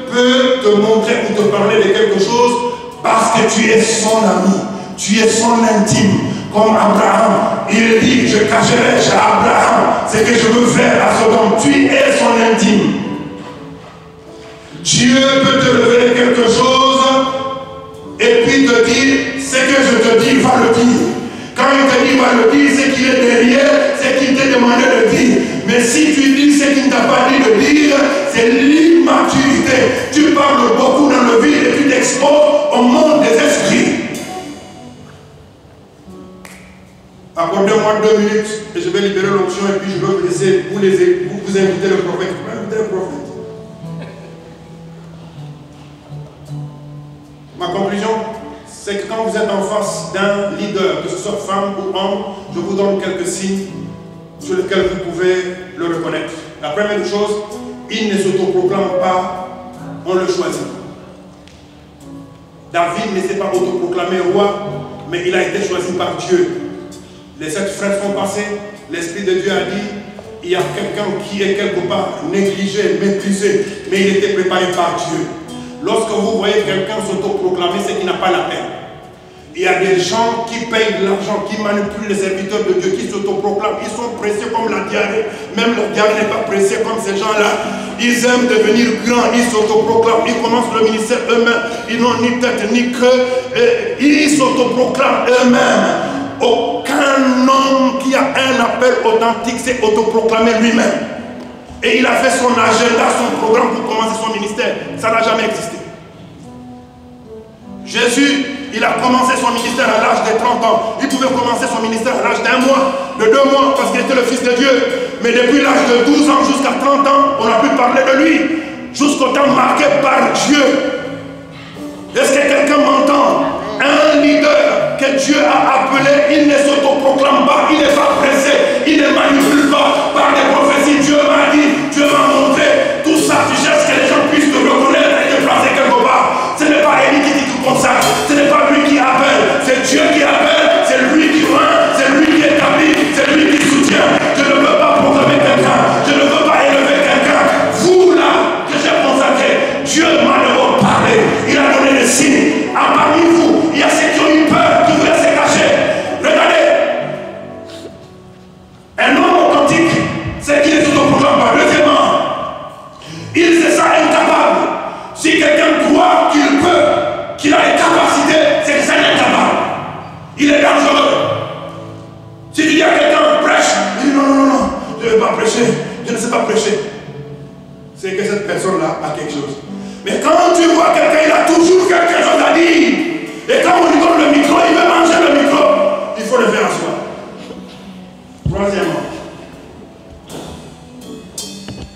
[SPEAKER 3] peut te montrer ou te parler de quelque chose parce que tu es son ami, tu es son intime. Comme Abraham, il dit, je cacherai chez Abraham ce que je veux faire à Sodome. Tu es son intime. Dieu peut te révéler quelque chose et puis te dire, ce que je te dis, va le dire. Quand il te dit, va le dire, c'est qu'il est derrière, c'est qu'il t'a demandé de dire. Mais si tu dis ce qu'il ne t'a pas dit de dire, c'est l'immaturité. Tu parles beaucoup dans le vide et tu t'exposes au monde des esprits. Accordez-moi 2 minutes et je vais libérer l'onction et puis je vais vous laisser vous inviter le prophète. Vous inviter le prophète. Ma conclusion, c'est que quand vous êtes en face d'un leader, que ce soit femme ou homme, je vous donne quelques signes sur lesquels vous pouvez le reconnaître. La première chose, il ne s'autoproclame pas, on le choisit. David ne s'est pas autoproclamé roi, mais il a été choisi par Dieu. Les 7 frères sont passés, l'Esprit de Dieu a dit, il y a quelqu'un qui est quelque part négligé, méprisé, mais il était préparé par Dieu. Lorsque vous voyez quelqu'un s'autoproclamer, c'est qu'il n'a pas la peine. Il y a des gens qui payent de l'argent, qui manipulent les serviteurs de Dieu, qui s'autoproclament. Ils sont pressés comme la diarrhée. Même leur diarrhée n'est pas pressée comme ces gens-là. Ils aiment devenir grands, ils s'autoproclament. Ils commencent le ministère eux-mêmes. Ils n'ont ni tête ni queue. Ils s'autoproclament eux-mêmes. Aucun homme qui a un appel authentique s'est autoproclamé lui-même. Et il a fait son agenda, son programme pour commencer son ministère. Ça n'a jamais existé. Jésus, il a commencé son ministère à l'âge de 30 ans. Il pouvait commencer son ministère à l'âge d'1 mois, de 2 mois, parce qu'il était le Fils de Dieu. Mais depuis l'âge de 12 ans jusqu'à 30 ans, on a pu parler de lui. Jusqu'au temps marqué par Dieu. Est-ce que quelqu'un m'entend? Un leader que Dieu a appelé, il ne s'autoproclame pas, il n'est pas pressé, il ne manipule pas par des prophéties. Dieu m'a dit, Dieu m'a montré, tout ça, tu cherches que les gens puissent te reconnaître et te placer quelque part. Ce n'est pas Élie qui dit tout comme ça, ce n'est pas lui qui appelle, c'est Dieu qui appelle, c'est lui qui rend, c'est lui qui établit, c'est lui qui soutient. Je ne veux pas proclamer quelqu'un, je ne veux pas élever quelqu'un. Vous là, que j'ai consacré, Dieu m'a d'abord parlé, il a donné des signes. À parmi vous,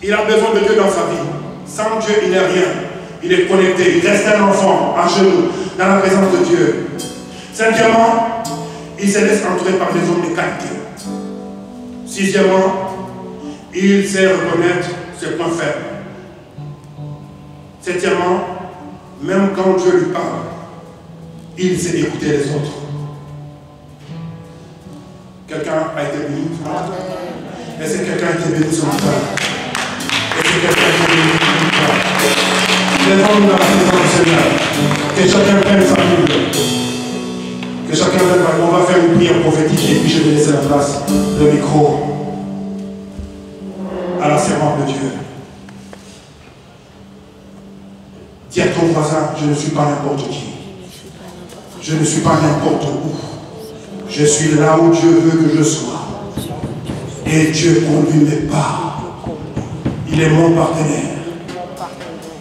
[SPEAKER 3] Il a besoin de Dieu dans sa vie. Sans Dieu, il n'est rien. Il est connecté. Il reste un enfant à genoux dans la présence de Dieu. Cinquièmement, il se laisse entourer par des hommes de qualité. Sixièmement, il sait reconnaître ses points faibles. Septièmement, même quand Dieu lui parle, il sait écouter les autres. Quelqu'un a été béni ce matin? Est-ce que quelqu'un a été béni ce matin? Est-ce que quelqu'un a été béni ce matin? Lèvons-nous dans la présence du Seigneur. Que chacun prenne sa Bible. Que chacun prenne sa Bible. On va faire une prière prophétique et puis je vais laisser la place, le micro à la servante de Dieu. Dis à ton voisin, je ne suis pas n'importe qui. Je ne suis pas n'importe où. Je suis là où Dieu veut que je sois. Et Dieu conduit mes pas. Il est mon partenaire.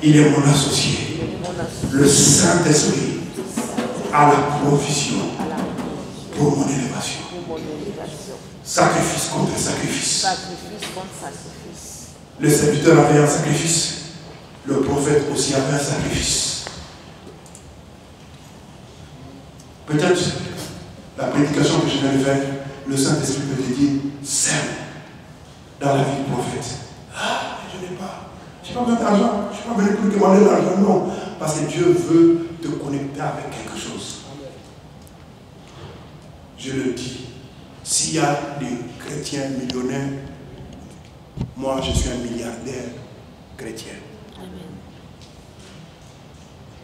[SPEAKER 3] Il est mon associé. Le Saint-Esprit a la provision pour mon élévation. Sacrifice contre sacrifice. Le serviteur avait un sacrifice. Le prophète aussi avait un sacrifice. Peut-être la prédication que je viens de faire, le Saint-Esprit peut te dire, sème dans la vie du prophète. Ah, je n'ai pas. Je n'ai pas besoin d'argent. Je ne suis pas venu pour demander de l'argent. Non. Parce que Dieu veut te connecter avec quelque chose. Je le dis. S'il y a des chrétiens millionnaires, moi je suis un milliardaire chrétien.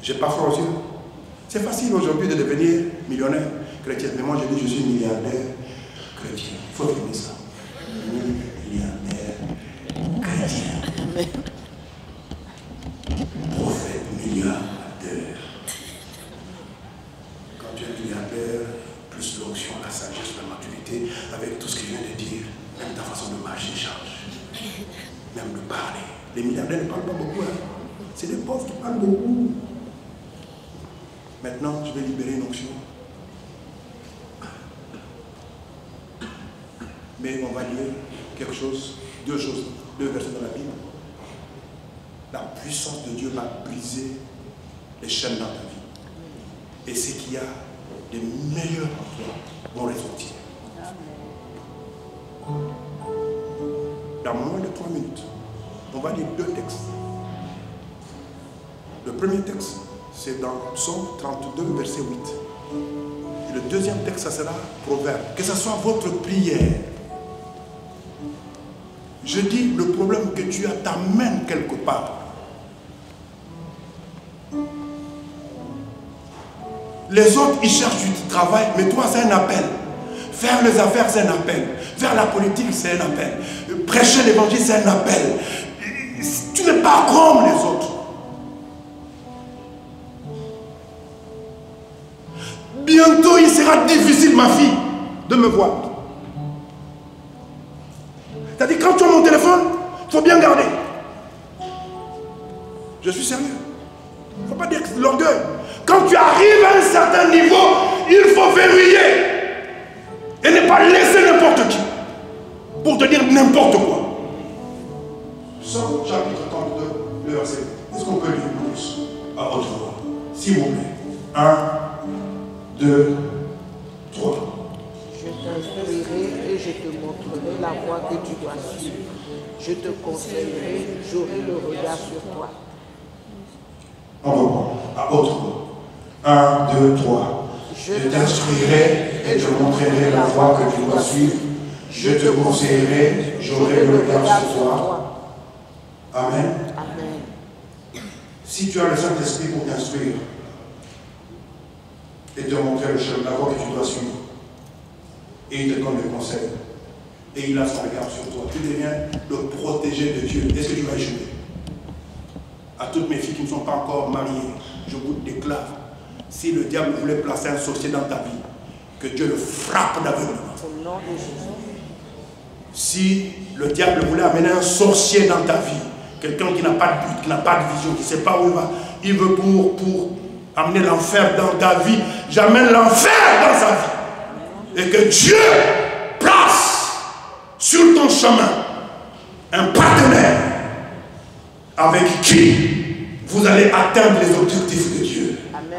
[SPEAKER 3] Je n'ai pas froid aux yeux. C'est facile aujourd'hui de devenir millionnaire chrétien. Mais moi je dis je suis milliardaire chrétien. Il faut aimer ça. Milliardaire chrétien. Prophète milliardaire. Quand tu es milliardaire, plus l'onction, la sagesse, la maturité, avec tout ce que je viens de dire, même ta façon de marcher change. Même de parler. Les milliardaires ne parlent pas beaucoup. Hein. C'est les pauvres qui parlent beaucoup. Maintenant, je vais libérer une onction. Mais on va lire quelque chose, deux versets dans la Bible. La puissance de Dieu va briser les chaînes dans ta vie. Et ce qu'il y a de meilleurs en toi vont ressortir. Dans moins de 3 minutes, on va lire 2 textes. Le premier texte, c'est dans Psaume 32, verset 8. Et le deuxième texte, ça sera Proverbe. Que ce soit votre prière. Je dis, le problème que tu as t'amène quelque part. Les autres, ils cherchent du travail, mais toi, c'est un appel. Faire les affaires, c'est un appel. Faire la politique, c'est un appel. Prêcher l'évangile, c'est un appel. Tu n'es pas comme les autres. Bientôt, il sera difficile, ma fille, de me voir. C'est-à-dire, quand tu as mon téléphone, il faut bien garder. Je suis sérieux. Il ne faut pas dire l'orgueil. Quand tu arrives à un certain niveau, il faut verrouiller. Et ne pas laisser n'importe qui pour te dire n'importe quoi. Psaume chapitre 32, le verset. Est-ce qu'on peut lire plus à haute voix? S'il vous plaît. 1, 2, 3.
[SPEAKER 2] Je t'instruirai et je te montrerai la voie que tu dois suivre. Je te conseillerai, j'aurai le regard sur toi.
[SPEAKER 3] On reprend à haute voix. 1, 2, 3. Je t'instruirai et je te montrerai la voie que tu dois suivre. Je te conseillerai, j'aurai le regard sur toi. Amen.
[SPEAKER 2] Amen.
[SPEAKER 3] Si tu as le Saint-Esprit pour t'instruire et te montrer le chemin, la voie que tu dois suivre, et il te donne des conseils, et il a son regard sur toi, tu deviens le protégé de Dieu. Est-ce que tu vas échouer? À toutes mes filles qui ne sont pas encore mariées, je vous déclare, si le diable voulait placer un sorcier dans ta vie, que Dieu le frappe d'aveuglement.
[SPEAKER 2] Au nom de Jésus.
[SPEAKER 3] Si le diable voulait amener un sorcier dans ta vie, quelqu'un qui n'a pas de but, qui n'a pas de vision, qui ne sait pas où il va, il veut pour amener l'enfer dans ta vie, j'amène l'enfer dans sa vie. Et que Dieu place sur ton chemin un partenaire
[SPEAKER 1] avec qui vous allez atteindre les objectifs de Dieu.
[SPEAKER 2] Amen.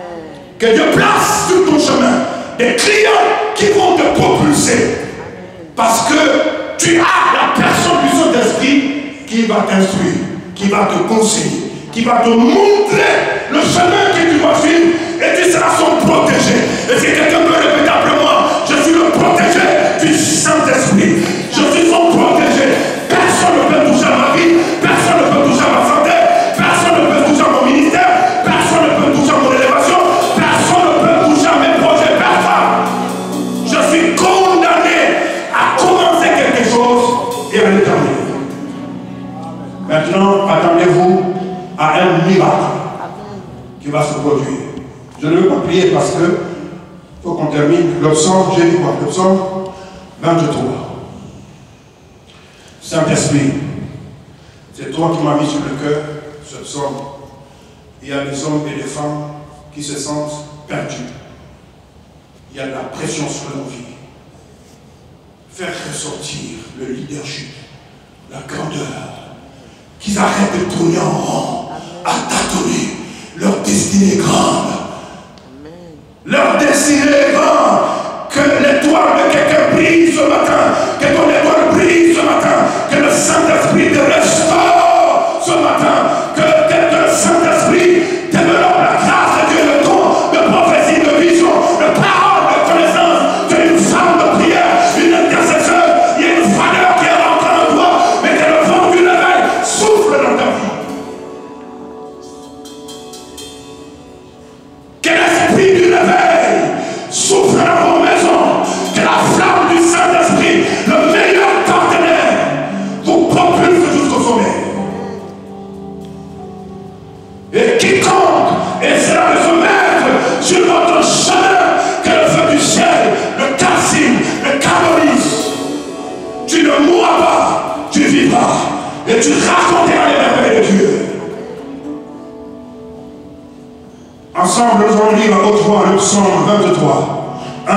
[SPEAKER 1] Que Dieu place sur ton chemin des clients qui vont te propulser. Parce que tu as la personne du Saint-Esprit qui va t'instruire, qui va te conseiller, qui va te montrer le chemin que tu dois suivre et tu seras son protégé. Et si quelqu'un peut répéter après moi, je suis le protégé du Saint-Esprit. Je suis son protégé. Personne ne peut toucher à ma vie, personne ne peut toucher à ma santé, personne ne peut toucher à mon ministère, personne ne peut toucher à mon élévation, personne ne peut toucher à mes projets, personne. Je suis condamné à commencer quelque chose et à le terminer. Maintenant, attendez-vous à un miracle qui va se produire. Je ne veux pas prier parce que il faut qu'on termine. Le psaume, j'ai dit quoi? Le psaume 23. Saint-Esprit, c'est toi qui m'as mis sur le cœur ce psaume. Il y a des hommes et des femmes qui se sentent perdus. Il y a de la pression sur leur vie. Faire ressortir le leadership, la grandeur, qu'ils arrêtent de tourner en rond, à tâtonner. Leur destinée est grande. Leur destinée est grande. Que l'étoile de quelqu'un brille ce matin. Que ton étoile brille ce matin. Que le Saint-Esprit te restaure ce matin. Que le Saint-Esprit développe la grâce de Dieu, le don de prophétie, de vision, de parole, de connaissance. Tu es une femme de prière, une intercesseur. Il y a une valeur qui est rentrée en toi. Mais que le vent du réveil souffle dans ta vie. Que l'esprit du réveil souffle dans vos maisons. Que la flamme du Saint-Esprit, le meilleur partenaire, vous propulse jusqu'au sommet. Et quiconque essaiera de se mettre sur votre chemin, que le feu du ciel le calcine, le carbonise. Tu ne mourras pas, tu vivras. Et tu raconteras les merveilles de Dieu. Ensemble, nous allons lire à haute voix le psaume 23. 1,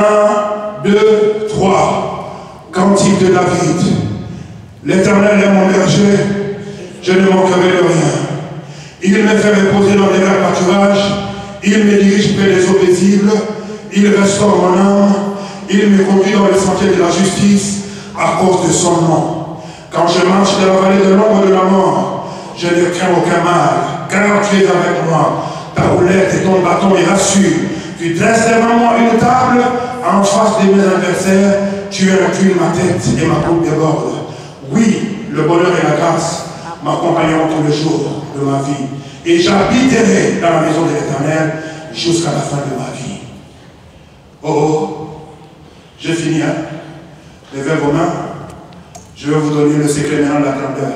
[SPEAKER 1] 2, 3. Cantique de David. L'Éternel est mon berger, je ne manquerai de rien. Il me fait reposer dans les verts pâturages, il me dirige près des eaux paisibles, il restaure mon âme, il me conduit dans les sentiers de la justice à cause de son nom. Quand je marche dans la vallée de l'ombre de la mort, je ne crains aucun mal, car tu es avec moi. Ta roulette et ton bâton me rassurent. Tu dresses devant moi une table en face de mes adversaires. Tu inclines ma tête et ma coupe déborde. Oui, le bonheur et la grâce m'accompagneront tous les jours de ma vie. Et j'habiterai dans la maison de l'Éternel jusqu'à la fin de ma vie. Oh, j'ai fini, hein? Levez vos mains. Je vais vous donner le secret maintenant de la grandeur.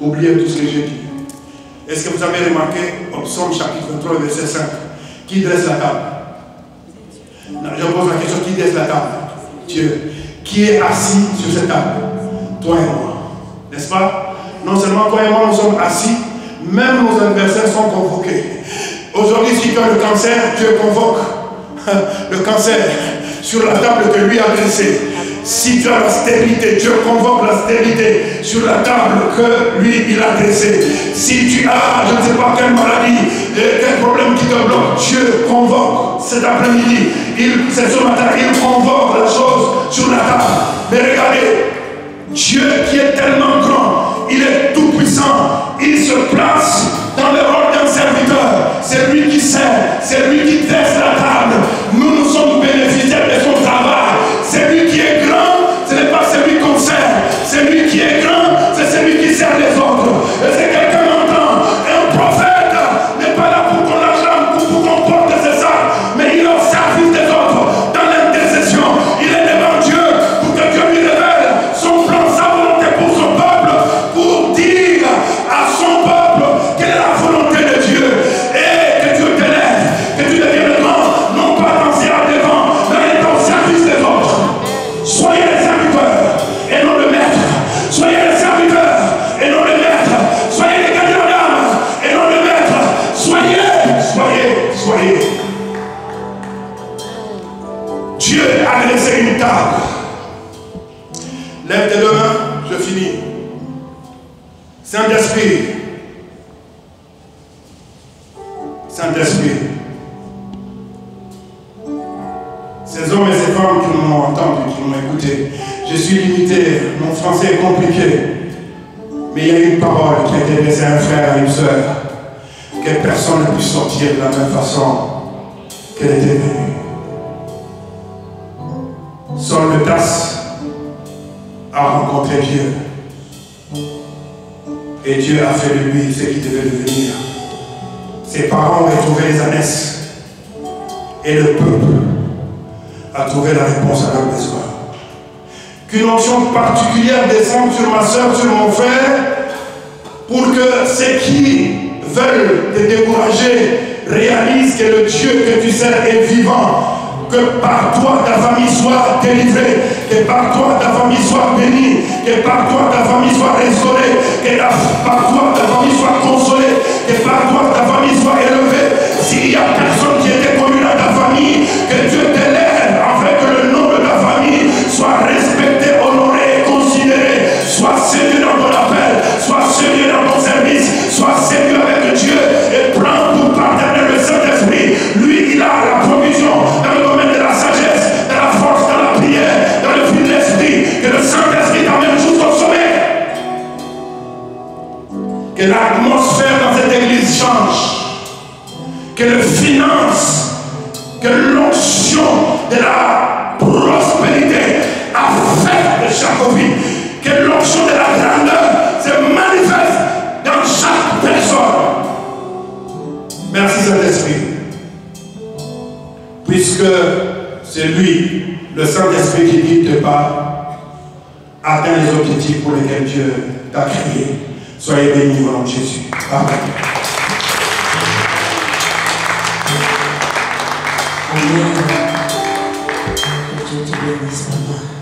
[SPEAKER 1] Oubliez tout ce que j'ai dit. Est-ce que vous avez remarqué au psaume chapitre 23, verset 5, qui dresse la table? Non, je pose la question, qui dresse la table? Dieu. Qui est assis sur cette table? Toi et moi. N'est-ce pas? Non seulement toi et moi nous sommes assis, même nos adversaires sont convoqués. Aujourd'hui, si tu as le cancer, Dieu convoque le cancer sur la table que lui a dressée. Si tu as la stérilité, Dieu convoque la stérilité sur la table que lui il a dressée. Si tu as, je ne sais pas quelle maladie, quel problème qui te bloque, Dieu convoque cet après-midi. C'est ce matin, il convoque la chose sur la table. Mais regardez, Dieu qui est tellement grand, il est tout puissant, il se place dans le rôle d'un serviteur. C'est lui qui sert, c'est lui qui dresse la table. Nous sommes bénéficiaires de son travail. C'est lui qui est grand, ce n'est pas celui qu'on sert. C'est lui qui est grand, c'est celui qui sert les autres. Et c'est quelqu'un m'entend. Un prophète n'est pas là pour qu'on l'acclame, pour qu'on porte ses sacs, mais il est au service des autres, dans l'intercession. Il est devant Dieu pour que Dieu lui révèle son plan, sa volonté pour son peuple, pour dire à son peuple quelle est la volonté de Dieu. Et que Dieu t'élève, que tu deviennes grand, non pas dans à devant, mais au service des autres. Soyez les serviteurs et non le maître. Soyez les serviteurs et non le maître. Soyez les gagnants d'âme et non le maître. Soyez. Dieu a dressé une table. Lève tes deux mains, je finis. Saint-Esprit,
[SPEAKER 3] Saint-Esprit, ces hommes et ces femmes qui m'ont entendu, qui m'ont écouté, je suis limité, mon français est compliqué, mais il y a une parole qui a été laissée à un frère et une sœur, que personne ne puisse sortir de la même façon qu'elle était venue. Saul de Tarse a rencontré Dieu. Et Dieu a fait de lui ce qu'il devait devenir. Ses parents ont retrouvé les ânesses. Et le peuple a trouvé la réponse à leurs besoins. Qu'une onction particulière descende sur ma soeur, sur mon frère, pour que ceux qui veulent te décourager réalisent que le Dieu que tu sers est vivant. Que par toi ta famille soit délivrée, que par toi ta famille soit bénie, que par toi ta famille soit restaurée, que par toi ta famille soit consolée, que par toi ta famille soit élevée. S'il y a personne qui était connu dans ta famille, que Dieu t'élève afin que le nom de ta famille soit respecté, honoré et considéré. Sois sérieux dans ton appel, sois sérieux dans ton service, sois sérieux avec Dieu et prends pour partenaire le Saint-Esprit. Lui, il a la provision dans le domaine de la sagesse, de la force, dans la prière, dans le fruit de l'esprit, que le Saint-Esprit t'amène jusqu'au sommet. Que l'atmosphère dans cette église change. Que le finance, que l'onction de la prospérité affecte chaque vie. Que l'onction de la grandeur se manifeste dans chaque personne. Merci Saint-Esprit. Puisque c'est lui, le Saint-Esprit qui guide tes pas, atteint les objectifs pour lesquels Dieu t'a créé. Soyez bénis au nom de Jésus. Amen.
[SPEAKER 4] Amen. Que Dieu te bénisse, papa.